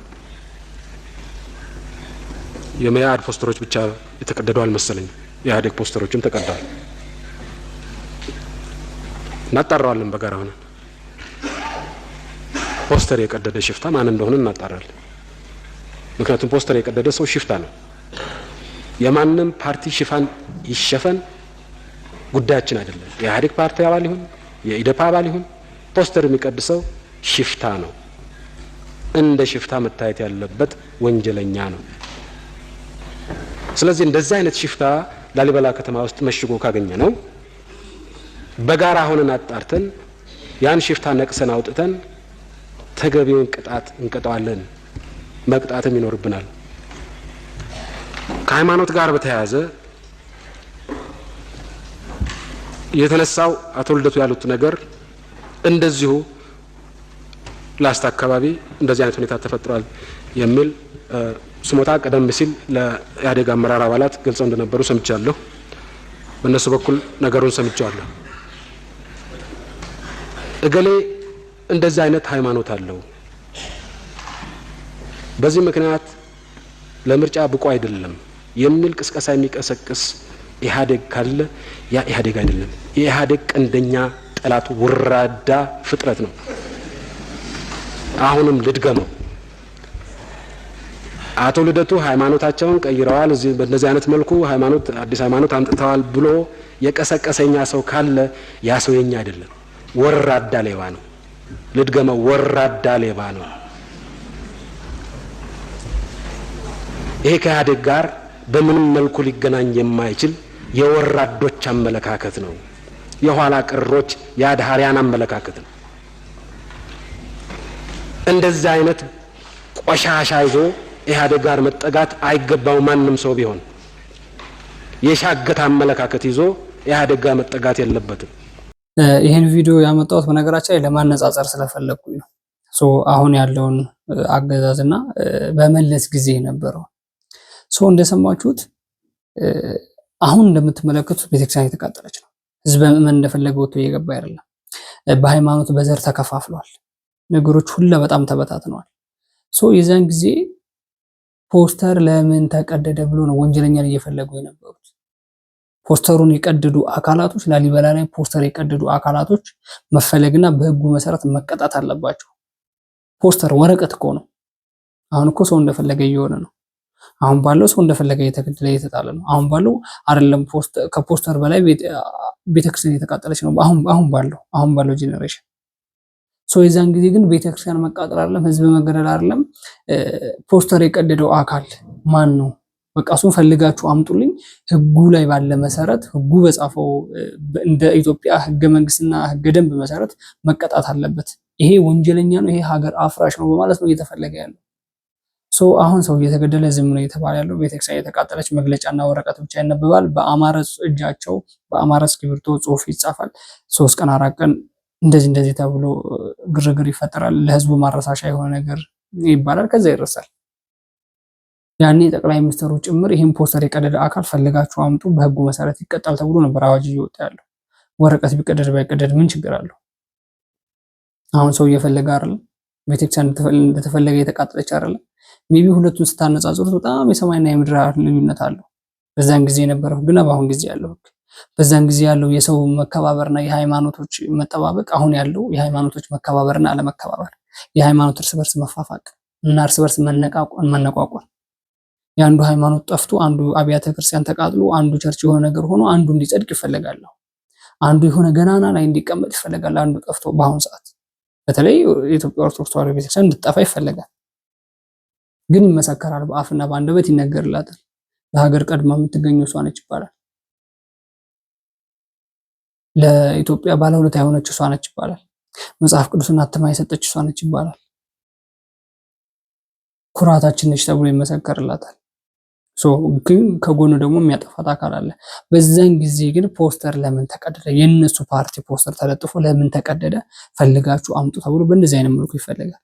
የመያድ ፖስተሮች ብቻ የተቀደዱ አልመሰለኝም። የኢህአዴግ ፖስተሮችም ተቀደዋል። እናጣራዋለን በጋራ ሆነን። ፖስተር የቀደደ ሽፍታ ማን እንደሆነ እናጣራለን። ምክንያቱም ፖስተር የቀደደ ሰው ሽፍታ ነው። የማንም ፓርቲ ሽፋን ይሸፈን ጉዳያችን አይደለም። የኢህአዴግ ፓርቲ አባል ይሁን የኢዴፓ አባል ይሁን ፖስተር የሚቀድሰው ሽፍታ ነው። እንደ ሽፍታ መታየት ያለበት ወንጀለኛ ነው። ስለዚህ እንደዚህ አይነት ሽፍታ ላሊበላ ከተማ ውስጥ መሽጎ ካገኘ ነው በጋራ ሆነን አጣርተን ያን ሽፍታ ነቅሰን አውጥተን ተገቢውን ቅጣት እንቀጣዋለን። መቅጣትም ይኖርብናል። ከሃይማኖት ጋር በተያያዘ የተነሳው አቶ ልደቱ ያሉት ነገር እንደዚሁ ላስታ አካባቢ እንደዚህ አይነት ሁኔታ ተፈጥሯል የሚል ስሞታ ቀደም ሲል ለኢህአዴግ አመራር አባላት ገልጸው እንደነበሩ ሰምቻለሁ። በእነሱ በኩል ነገሩን ሰምቻለሁ። እገሌ እንደዚህ አይነት ሃይማኖት አለው፣ በዚህ ምክንያት ለምርጫ ብቁ አይደለም የሚል ቅስቀሳ የሚቀሰቅስ ኢህአዴግ ካለ ያ ኢህአዴግ አይደለም። የኢህአዴግ ቀንደኛ ጠላት ወራዳ ፍጥረት ነው። አሁንም ልድገመው፣ አቶ ልደቱ ሃይማኖታቸውን ቀይረዋል፣ እዚህ በእንደዚህ አይነት መልኩ አዲስ ሃይማኖት አምጥተዋል ብሎ የቀሰቀሰኛ ሰው ካለ ያ ሰው የኛ አይደለም፣ ወራዳ ሌባ ነው። ልድገመው፣ ወራዳ ሌባ ነው። ይሄ ከኢህአዴግ ጋር በምንም መልኩ ሊገናኝ የማይችል የወራዶች አመለካከት ነው። የኋላ ቅሮች የአድሃሪያን አመለካከት ነው። እንደዚህ አይነት ቆሻሻ ይዞ ኢህአዴግ ጋር መጠጋት አይገባው። ማንም ሰው ቢሆን የሻገተ አመለካከት ይዞ ኢህአዴግ ጋር መጠጋት የለበትም። ይህን ቪዲዮ ያመጣሁት በነገራችን ላይ ለማነጻጸር ስለፈለኩኝ ነው። አሁን ያለውን አገዛዝና በመለስ ጊዜ የነበረው እንደሰማችሁት አሁን እንደምትመለከቱት ቤተክርስቲያን የተቃጠለች ነው። ህዝበ ምዕመን እንደፈለገ ወጥቶ እየገባ አይደለም። በሃይማኖት በዘር ተከፋፍሏል። ነገሮች ሁሉ በጣም ተበታትነዋል። የዛን ጊዜ ፖስተር ለምን ተቀደደ ብሎ ነው ወንጀለኛን እየፈለጉ የነበሩት። ፖስተሩን የቀደዱ አካላቶች፣ ላሊበላ ላይ ፖስተር የቀደዱ አካላቶች መፈለግና በህጉ መሰረት መቀጣት አለባቸው። ፖስተር ወረቀት እኮ ነው። አሁን እኮ ሰው እንደፈለገ እየሆነ ነው። አሁን ባለው ሰው እንደፈለገ እየተገደለ እየተጣለ ነው። አሁን ባለው አይደለም ከፖስተር በላይ ቤተክርስቲያን እየተቃጠለች ነው። አሁን ባለው ጄኔሬሽን የዛን ጊዜ ግን ቤተክርስቲያን መቃጠል አይደለም፣ ህዝብ መገደል አይደለም። ፖስተር የቀደደው አካል ማን ነው? በቃ እሱን ፈልጋችሁ አምጡልኝ። ህጉ ላይ ባለ መሰረት ህጉ በጻፈው እንደ ኢትዮጵያ ህገ መንግስትና ህገ ደንብ መሰረት መቀጣት አለበት። ይሄ ወንጀለኛ ነው፣ ይሄ ሀገር አፍራሽ ነው በማለት ነው እየተፈለገ ያለው። አሁን ሰው እየተገደለ ዝም ነው እየተባለ ያለው። ቤተክርስቲያን የተቃጠለች መግለጫና ወረቀት ብቻ ይነበባል። በአማረ እጃቸው በአማረ እስክሪብቶ ጽሁፍ ይጻፋል። 3 ቀን 4 ቀን እንደዚህ ተብሎ ግርግር ይፈጠራል። ለህዝቡ ማረሳሻ የሆነ ነገር ይባላል። ከዛ ይረሳል። ያኔ ጠቅላይ ሚኒስትሩ ጭምር ይሄን ፖስተር የቀደደ አካል ፈልጋችሁ አምጡ፣ በህጉ መሰረት ይቀጣል ተብሎ ነበር አዋጅ እየወጣ ያለው። ወረቀት ቢቀደድ ባይቀደድ ምን ችግር አለው? አሁን ሰው እየፈለገ አይደለም። ቤተክርስቲያን እንደተፈለገ የተቃጠለች አይደለም። ሜቢ ሁለቱን ስታነጻጽሩት በጣም የሰማይና የምድር ልዩነት አለው። በዛን ጊዜ የነበረው ግን በአሁን ጊዜ ያለው በዛን ጊዜ ያለው የሰው መከባበርና የሃይማኖቶች መጠባበቅ፣ አሁን ያለው የሃይማኖቶች መከባበርና አለመከባበር፣ የሃይማኖት እርስ በርስ መፋፋቅ እና እርስ በርስ መነቋቋር፣ የአንዱ ሃይማኖት ጠፍቶ አንዱ አብያተ ክርስቲያን ተቃጥሎ አንዱ ቸርች የሆነ ነገር ሆኖ አንዱ እንዲጸድቅ ይፈልጋል። አንዱ የሆነ ገናና ላይ እንዲቀመጥ ይፈልጋል። አንዱ ጠፍቶ በአሁን ሰዓት በተለይ የኢትዮጵያ ኦርቶዶክስ ተዋሕዶ ቤተክርስቲያን እንድትጠፋ ይፈልጋል። ግን ይመሰከራል፣ በአፍና በአንደበት ይነገርላታል። ለሀገር ቀድማ የምትገኘው እሷ ነች ይባላል። ለኢትዮጵያ ባለውለታ የሆነች እሷ ነች ይባላል። መጽሐፍ ቅዱስን አትማ የሰጠች እሷ ነች ይባላል። ኩራታችን ነች ተብሎ ይመሰከርላታል። ግን ከጎኑ ደግሞ የሚያጠፋት አካል አለ። በዛን ጊዜ ግን ፖስተር ለምን ተቀደደ? የነሱ ፓርቲ ፖስተር ተለጥፎ ለምን ተቀደደ? ፈልጋችሁ አምጡ ተብሎ በእንደዚህ አይነት መልኩ ይፈልጋል።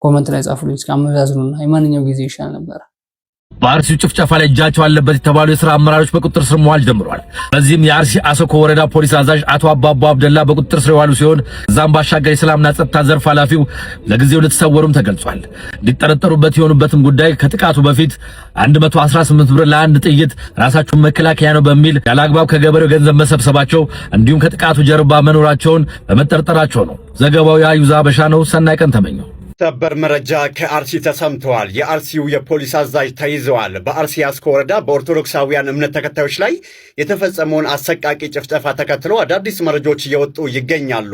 ኮመንት ላይ ጻፉልኝ እስኪ አመዛዝኑና የማንኛው ጊዜ ይሻል ነበር? በአርሲው ጭፍጨፋ ላይ እጃቸው አለበት የተባሉ የሥራ አመራሮች በቁጥጥር ስር መዋል ጀምረዋል። በዚህም የአርሲ አሰኮ ወረዳ ፖሊስ አዛዥ አቶ አባቦ አብደላ በቁጥጥር ስር የዋሉ ሲሆን እዛም ባሻገር የሰላምና ጸጥታ ዘርፍ ኃላፊው ለጊዜው እንደተሰወሩም ተገልጿል። እንዲጠረጠሩበት የሆኑበትም ጉዳይ ከጥቃቱ በፊት 118 ብር ለአንድ ጥይት ራሳቸውን መከላከያ ነው በሚል ያለአግባብ ከገበሬው ገንዘብ መሰብሰባቸው እንዲሁም ከጥቃቱ ጀርባ መኖራቸውን በመጠርጠራቸው ነው። ዘገባው የአዩዛ አበሻ ነው። ሰናይ ቀን ተመኘው። ሰበር መረጃ ከአርሲ ተሰምተዋል። የአርሲው የፖሊስ አዛዥ ተይዘዋል። በአርሲ አስኮ ወረዳ በኦርቶዶክሳውያን እምነት ተከታዮች ላይ የተፈጸመውን አሰቃቂ ጭፍጨፋ ተከትሎ አዳዲስ መረጃዎች እየወጡ ይገኛሉ።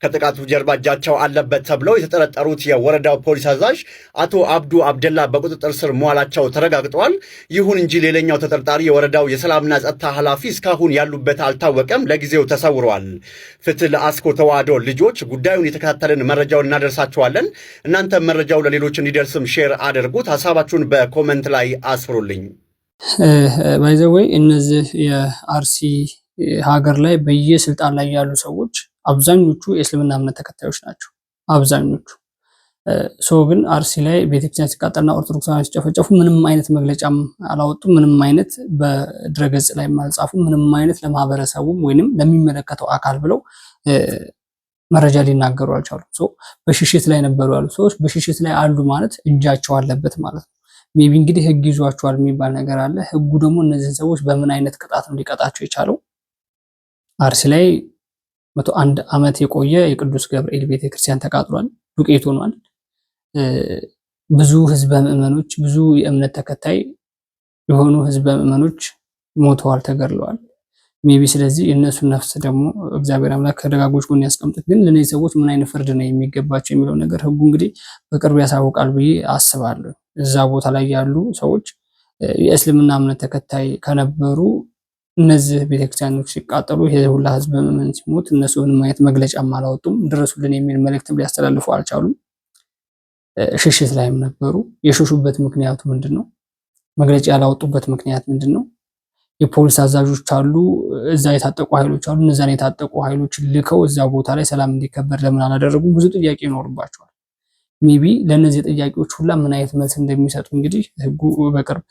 ከጥቃቱ ጀርባ እጃቸው አለበት ተብለው የተጠረጠሩት የወረዳው ፖሊስ አዛዥ አቶ አብዱ አብደላ በቁጥጥር ስር መዋላቸው ተረጋግጧል። ይሁን እንጂ ሌላኛው ተጠርጣሪ የወረዳው የሰላምና ጸጥታ ኃላፊ እስካሁን ያሉበት አልታወቀም፣ ለጊዜው ተሰውረዋል። ፍትህ ለአስኮ ተዋሕዶ ልጆች ጉዳዩን የተከታተልን መረጃውን እናደርሳቸዋለን። እናንተ መረጃው ለሌሎች እንዲደርስም ሼር አድርጉት። ሐሳባችሁን በኮሜንት ላይ አስፍሩልኝ። ባይ ዘ ዌይ እነዚህ የአርሲ ሀገር ላይ በየስልጣን ላይ ያሉ ሰዎች አብዛኞቹ የእስልምና እምነት ተከታዮች ናቸው። አብዛኞቹ ግን አርሲ ላይ ቤተክርስቲያን ሲቃጠልና ኦርቶዶክሳውያን ሲጨፈጨፉ ምንም አይነት መግለጫም አላወጡም። ምንም አይነት በድረገጽ ላይ አልጻፉ። ምንም አይነት ለማህበረሰቡም ወይንም ለሚመለከተው አካል ብለው መረጃ ሊናገሩ አልቻሉም። በሽሽት ላይ ነበሩ ያሉ ሰዎች በሽሽት ላይ አሉ ማለት እጃቸው አለበት ማለት ነው። ሜቢ እንግዲህ ህግ ይዟቸዋል የሚባል ነገር አለ። ህጉ ደግሞ እነዚህን ሰዎች በምን አይነት ቅጣት ነው ሊቀጣቸው የቻለው? አርሲ ላይ 101 ዓመት የቆየ የቅዱስ ገብርኤል ቤተክርስቲያን ተቃጥሏል፣ ዱቄት ሆኗል። ብዙ ህዝበ ምዕመኖች፣ ብዙ የእምነት ተከታይ የሆኑ ህዝበ ምዕመኖች ሞተዋል፣ ተገድለዋል። ሜቢ ስለዚህ የእነሱ ነፍስ ደግሞ እግዚአብሔር አምላክ ከደጋጎች ጎን ያስቀምጥ። ግን ለነዚህ ሰዎች ምን አይነት ፍርድ ነው የሚገባቸው የሚለው ነገር ህጉ እንግዲህ በቅርብ ያሳውቃል ብዬ አስባለሁ። እዛ ቦታ ላይ ያሉ ሰዎች የእስልምና እምነት ተከታይ ከነበሩ እነዚህ ቤተክርስቲያኖች ሲቃጠሉ ይሄ ሁላ ህዝብ ምዕመን ሲሞት እነሱ ምንም አይነት መግለጫም አላወጡም። ድረሱልን የሚል መልእክትም ሊያስተላልፉ አልቻሉም። ሽሽት ላይም ነበሩ። የሸሹበት ምክንያቱ ምንድነው? መግለጫ ያላወጡበት ምክንያት ምንድነው? የፖሊስ አዛዦች አሉ፣ እዛ የታጠቁ ኃይሎች አሉ። እነዛን የታጠቁ ኃይሎች ልከው እዛ ቦታ ላይ ሰላም እንዲከበር ለምን አላደረጉም? ብዙ ጥያቄ ይኖርባቸዋል። ሜቢ ለነዚህ ጥያቄዎች ሁላ ምን አይነት መልስ እንደሚሰጡ እንግዲህ ህጉ በቅርብ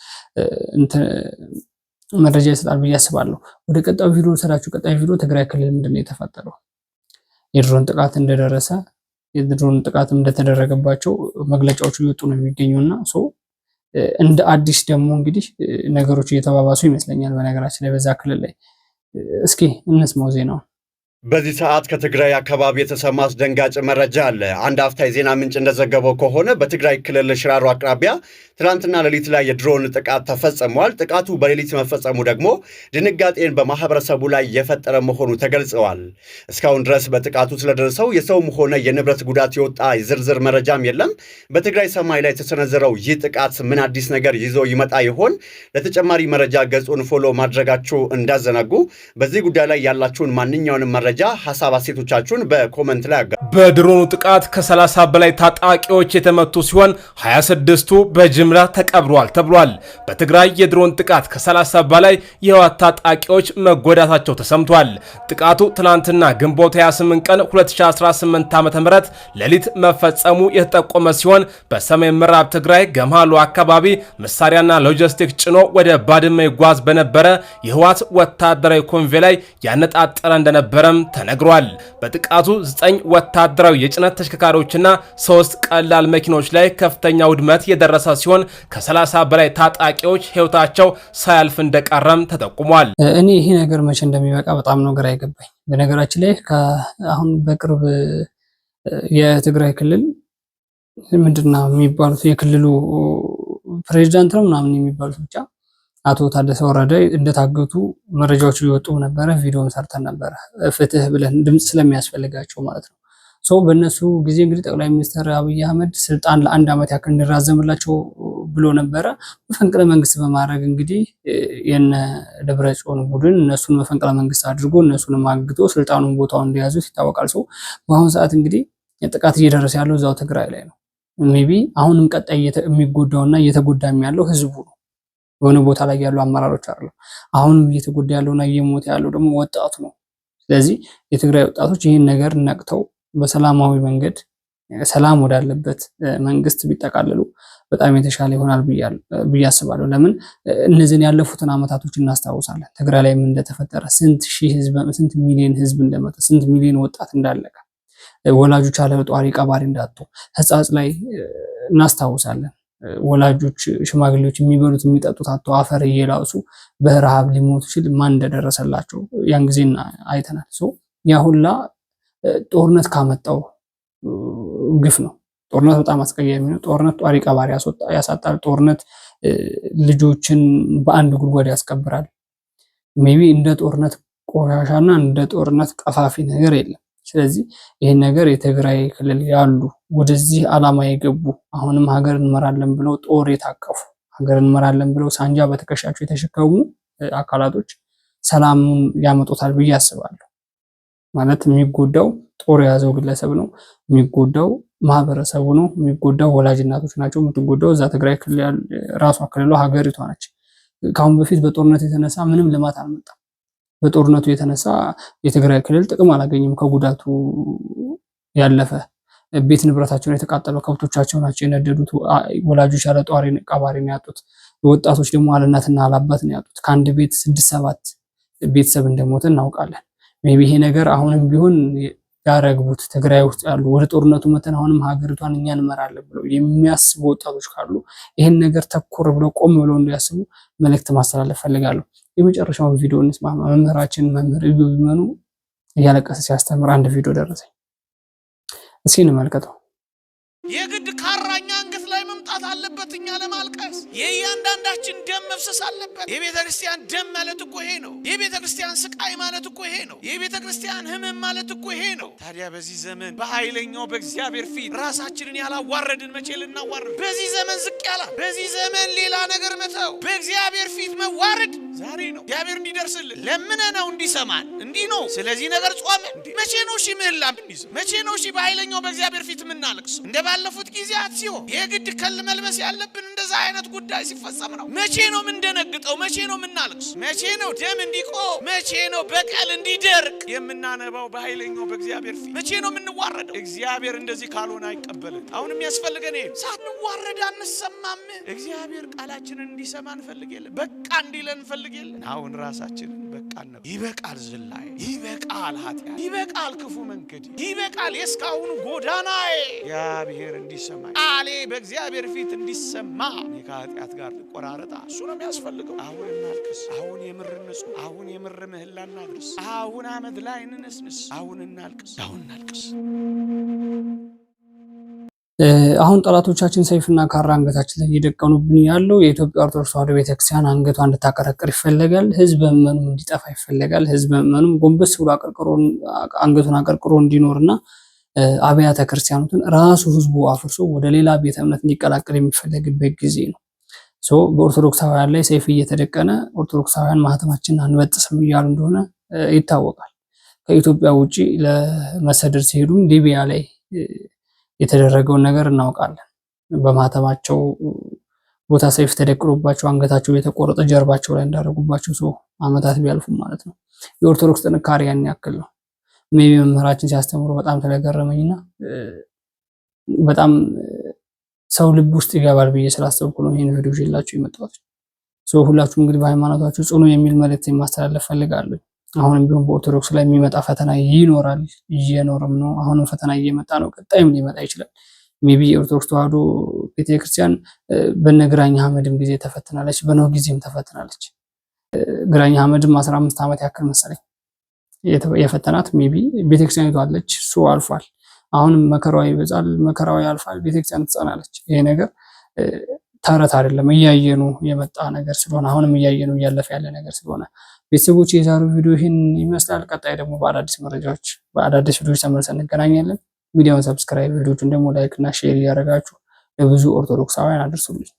መረጃ ይሰጣል ብዬ አስባለሁ። ወደ ቀጣዩ ቪዲዮ ሰራችሁ። ቀጣዩ ቪዲዮ ትግራይ ክልል ምንድነው የተፈጠረው? የድሮን ጥቃት እንደደረሰ የድሮን ጥቃትም እንደተደረገባቸው መግለጫዎች እየወጡ ነው የሚገኙና እንደ አዲስ ደግሞ እንግዲህ ነገሮች እየተባባሱ ይመስለኛል። በነገራችን ላይ በዛ ክልል ላይ እስኪ እንስማው ዜናው። በዚህ ሰዓት ከትግራይ አካባቢ የተሰማ አስደንጋጭ መረጃ አለ። አንድ አፍታ የዜና ምንጭ እንደዘገበው ከሆነ በትግራይ ክልል ሽራሮ አቅራቢያ ትናንትና ሌሊት ላይ የድሮን ጥቃት ተፈጽሟል። ጥቃቱ በሌሊት መፈጸሙ ደግሞ ድንጋጤን በማህበረሰቡ ላይ የፈጠረ መሆኑ ተገልጸዋል። እስካሁን ድረስ በጥቃቱ ስለደረሰው የሰውም ሆነ የንብረት ጉዳት የወጣ ዝርዝር መረጃም የለም። በትግራይ ሰማይ ላይ የተሰነዘረው ይህ ጥቃት ምን አዲስ ነገር ይዞ ይመጣ ይሆን? ለተጨማሪ መረጃ ገጹን ፎሎ ማድረጋችሁ እንዳዘነጉ። በዚህ ጉዳይ ላይ ያላችሁን ማንኛውንም መረጃ ሐሳብ አስተያየቶቻችሁን በኮሜንት ላይ በድሮኑ ጥቃት ከ30 በላይ ታጣቂዎች የተመቱ ሲሆን 26ቱ በጅምላ ተቀብረዋል ተብሏል። በትግራይ የድሮን ጥቃት ከ30 በላይ የህወሓት ታጣቂዎች መጎዳታቸው ተሰምቷል። ጥቃቱ ትናንትና ግንቦት 28 ቀን 2018 ዓ.ም ሌሊት መፈጸሙ የተጠቆመ ሲሆን በሰሜን ምዕራብ ትግራይ ገምሃሉ አካባቢ መሳሪያና ሎጂስቲክስ ጭኖ ወደ ባድመ ይጓዝ በነበረ የህወሓት ወታደራዊ ኮንቮይ ላይ ያነጣጠረ እንደነበረም ተነግሯል። በጥቃቱ 9 ወታደራዊ የጭነት ተሽከርካሪዎችና 3 ቀላል መኪኖች ላይ ከፍተኛ ውድመት የደረሰ ሲሆን ከ30 በላይ ታጣቂዎች ህይወታቸው ሳያልፍ እንደቀረም ተጠቁሟል። እኔ ይሄ ነገር መቼ እንደሚበቃ በጣም ነው ግራ የገባኝ። በነገራችን ላይ አሁን በቅርብ የትግራይ ክልል ምንድነው የሚባሉት የክልሉ ፕሬዝዳንት ነው ምናምን የሚባሉት ብቻ አቶ ታደሰ ወረደ እንደታገቱ መረጃዎች ሊወጡ ነበረ። ቪዲዮም ሰርተን ነበረ ፍትህ ብለን ድምጽ ስለሚያስፈልጋቸው ማለት ነው። በእነሱ ጊዜ እንግዲህ ጠቅላይ ሚኒስትር አብይ አህመድ ስልጣን ለ1 ዓመት ያክል እንዲራዘምላቸው ብሎ ነበረ። መፈንቅለ መንግስት በማድረግ እንግዲህ የነ ደብረጽዮን ቡድን እነሱን መፈንቅለ መንግስት አድርጎ እነሱን ማግቶ ስልጣኑን ቦታውን እንዲያዙት ይታወቃል። በአሁኑ ሰዓት እንግዲህ ጥቃት እየደረሰ ያለው እዛው ትግራይ ላይ ነው። ሜቢ አሁንም ቀጣይ የሚጎዳውና እየተጎዳም ያለው ህዝቡ ነው። የሆነ ቦታ ላይ ያሉ አመራሮች አይደለም። አሁንም እየተጎዳ ያለውና እየሞተ ያለው ደግሞ ወጣቱ ነው። ስለዚህ የትግራይ ወጣቶች ይህን ነገር ነቅተው በሰላማዊ መንገድ ሰላም ወዳለበት መንግስት ቢጠቃለሉ በጣም የተሻለ ይሆናል ብዬ አስባለሁ። ለምን እነዚህን ያለፉትን አመታቶች እናስታውሳለን። ትግራይ ላይ ምን እንደተፈጠረ፣ ስንት ሚሊዮን ህዝብ እንደመጣ፣ ስንት ሚሊዮን ወጣት እንዳለቀ፣ ወላጆች አለ ጧሪ ቀባሪ እንዳጡ ህጻጽ ላይ እናስታውሳለን። ወላጆች ሽማግሌዎች የሚበሉት የሚጠጡት አጥቶ አፈር እየላሱ በረሃብ ሊሞቱ ሲል ማን እንደደረሰላቸው ያን ጊዜ አይተናል። ያ ሁላ ጦርነት ካመጣው ግፍ ነው። ጦርነት በጣም አስቀያሚ ነው። ጦርነት ጧሪ ቀባሪ ያሳጣል። ጦርነት ልጆችን በአንድ ጉድጓድ ያስቀብራል። ሜቢ እንደ ጦርነት ቆሻሻና እንደ ጦርነት ቀፋፊ ነገር የለም። ስለዚህ ይህን ነገር የትግራይ ክልል ያሉ ወደዚህ ዓላማ የገቡ አሁንም ሀገር እንመራለን ብለው ጦር የታቀፉ ሀገር እንመራለን ብለው ሳንጃ በትከሻቸው የተሸከሙ አካላቶች ሰላሙን ያመጡታል ብዬ አስባለሁ። ማለት የሚጎዳው ጦር የያዘው ግለሰብ ነው። የሚጎዳው ማህበረሰቡ ነው የሚጎዳው፣ ወላጅ እናቶች ናቸው የምትጎዳው። እዛ ትግራይ ክልል ራሷ ክልሏ ሀገሪቷ ነች። ከአሁን በፊት በጦርነት የተነሳ ምንም ልማት አልመጣም። በጦርነቱ የተነሳ የትግራይ ክልል ጥቅም አላገኘም ከጉዳቱ ያለፈ። ቤት ንብረታቸውን የተቃጠለው፣ ከብቶቻቸው ናቸው የነደዱት። ወላጆች ያለ ጧሪ ቀባሪ ነው ያጡት። ወጣቶች ደግሞ አለ እናትና አለ አባት ነው ያጡት። ከአንድ ቤት 6-7 ቤተሰብ እንደሞተ እናውቃለን። ሜቢ ይሄ ነገር አሁንም ቢሆን ያረግቡት ትግራይ ውስጥ ያሉ ወደ ጦርነቱ መተን አሁንም ሀገሪቷን እኛ እንመራለን ብለው የሚያስቡ ወጣቶች ካሉ ይሄን ነገር ተኮር ብለው ቆም ብለው እንዲያስቡ መልእክት ማስተላለፍ ፈልጋለሁ። የመጨረሻውን ቪዲዮ እንስማ። መምህራችን መምህር ኢዮብ ይመኑ እያለቀሰ ሲያስተምር አንድ ቪዲዮ ደረሰኝ። እስኪ እንመልከተው። የግድ ካራኛ አንገት ላይ መምጣት አለበት እኛ ለማልቀስ። የእያንዳንዳችን ደም መፍሰስ አለበት። የቤተ ክርስቲያን ደም ማለት እኮ ይሄ ነው። የቤተ ክርስቲያን ስቃይ ማለት እኮ ይሄ ነው። የቤተ ክርስቲያን ህመም ማለት እኮ ይሄ ነው። ታዲያ በዚህ ዘመን በኃይለኛው በእግዚአብሔር ፊት ራሳችንን ያላዋረድን መቼ ልናዋረድ? በዚህ ዘመን ዝቅ ያላ፣ በዚህ ዘመን ሌላ ነገር መተው፣ በእግዚአብሔር ፊት መዋረድ ዛሬ ነው። እግዚአብሔር እንዲደርስልን ለምነ ነው እንዲሰማን እንዲህ ነው። ስለዚህ ነገር ጾም መቼ ነው ሺ ምህላ እንዲዝ መቼ ነው ሺ በኃይለኛው በእግዚአብሔር ፊት የምናለቅስ? እንደ ባለፉት ጊዜያት ሲሆን የግድ ከል መልበስ ያለብን እንደዛ አይነት ጉዳይ ሲፈጸም ነው። መቼ ነው የምንደነግጠው? መቼ ነው የምናለቅስ? መቼ ነው ደም እንዲቆም? መቼ ነው በቀል እንዲደርቅ የምናነባው በኃይለኛው በእግዚአብሔር ፊት? መቼ ነው የምንዋረደው? እግዚአብሔር እንደዚህ ካልሆነ አይቀበልን። አሁን የሚያስፈልገን ይሄ ሳንዋረድ አንሰማም። እግዚአብሔር ቃላችንን እንዲሰማ እንፈልግ የለ፣ በቃ እንዲለን እንፈልግ የለ። አሁን ራሳችንን በቃ ነው። ይበቃል ዝላይ፣ ይበቃል ኃጢአት፣ ይበቃል ክፉ መንገድ፣ ይበቃል የእስካሁኑ ጎዳናዬ። እግዚአብሔር እንዲሰማ ቃሌ በእግዚአብሔር ፊት እንዲሰማ ከኃጢአት ጋር ልቆራረጣ እሱ ነው የሚያስፈልገው። አሁን እናልቅስ። አሁን የምር ንጹህ፣ አሁን የምር ምህላ እናድርስ። አሁን አመድ ላይ እንነስንስ። አሁን እናልቅስ። አሁን እናልቅስ። አሁን ጠላቶቻችን ሰይፍና ካራ አንገታችን ላይ እየደቀኑብን ያለው የኢትዮጵያ ኦርቶዶክስ ተዋሕዶ ቤተክርስቲያን አንገቷ እንድታቀረቅር ይፈለጋል። ህዝብ ምዕመኑም እንዲጠፋ ይፈለጋል። ህዝብ ምዕመኑም ጎንበስ ብሎ አንገቱን አቀርቅሮ እንዲኖርና አብያተ ክርስቲያናቱን ራሱ ህዝቡ አፍርሶ ወደ ሌላ ቤተ እምነት እንዲቀላቀል የሚፈለግበት ጊዜ ነው። በኦርቶዶክሳውያን ላይ ሰይፍ እየተደቀነ ኦርቶዶክሳውያን ማህተማችንን አንበጥስም እያሉ እንደሆነ ይታወቃል። ከኢትዮጵያ ውጪ ለመሰደድ ሲሄዱ ሊቢያ ላይ የተደረገውን ነገር እናውቃለን። በማህተማቸው ቦታ ሰይፍ ተደቅኖባቸው አንገታቸው የተቆረጠ ጀርባቸው ላይ እንዳደረጉባቸው ሰው አመታት ቢያልፉም ማለት ነው። የኦርቶዶክስ ጥንካሬ ያን ያክል ነው። ሜቢ መምህራችን ሲያስተምሩ በጣም ተለገረመኝና በጣም ሰው ልብ ውስጥ ይገባል ብዬ ስላሰብኩ ነው ይሄን ቪዲዮ ይዤላችሁ የመጣሁት። ሁላችሁም እንግዲህ በሃይማኖታችሁ ጽኑ የሚል መልእክት ማስተላለፍ ፈልጋለሁ። አሁንም ቢሆን በኦርቶዶክስ ላይ የሚመጣ ፈተና ይኖራል፣ እየኖርም ነው። አሁንም ፈተና እየመጣ ነው፣ ቀጣይም ሊመጣ ይችላል። ሜቢ የኦርቶዶክስ ተዋሕዶ ቤተክርስቲያን በነግራኝ አህመድም ጊዜ ተፈትናለች፣ በኖህ ጊዜም ተፈትናለች። ግራኝ አህመድም 15 ዓመት ያክል መሰለኝ የፈተናት። ሜቢ ቤተክርስቲያኒቱ አለች፣ እሱ አልፏል። አሁንም መከራዋ ይበዛል፣ መከራዋ ያልፋል፣ ቤተክርስቲያን ትጸናለች። ይሄ ነገር ተረት አይደለም፣ እያየኑ የመጣ ነገር ስለሆነ አሁንም እያየኑ እያለፈ ያለ ነገር ስለሆነ ቤተሰቦች የዛሬው ቪዲዮ ይህን ይመስላል። ቀጣይ ደግሞ በአዳዲስ መረጃዎች በአዳዲስ ቪዲዮዎች ተመልሰን እንገናኛለን። ቪዲዮውን ሰብስክራይብ፣ ቪዲዮቹን ደግሞ ላይክ እና ሼር እያደረጋችሁ ለብዙ ኦርቶዶክሳውያን አድርሱልኝ።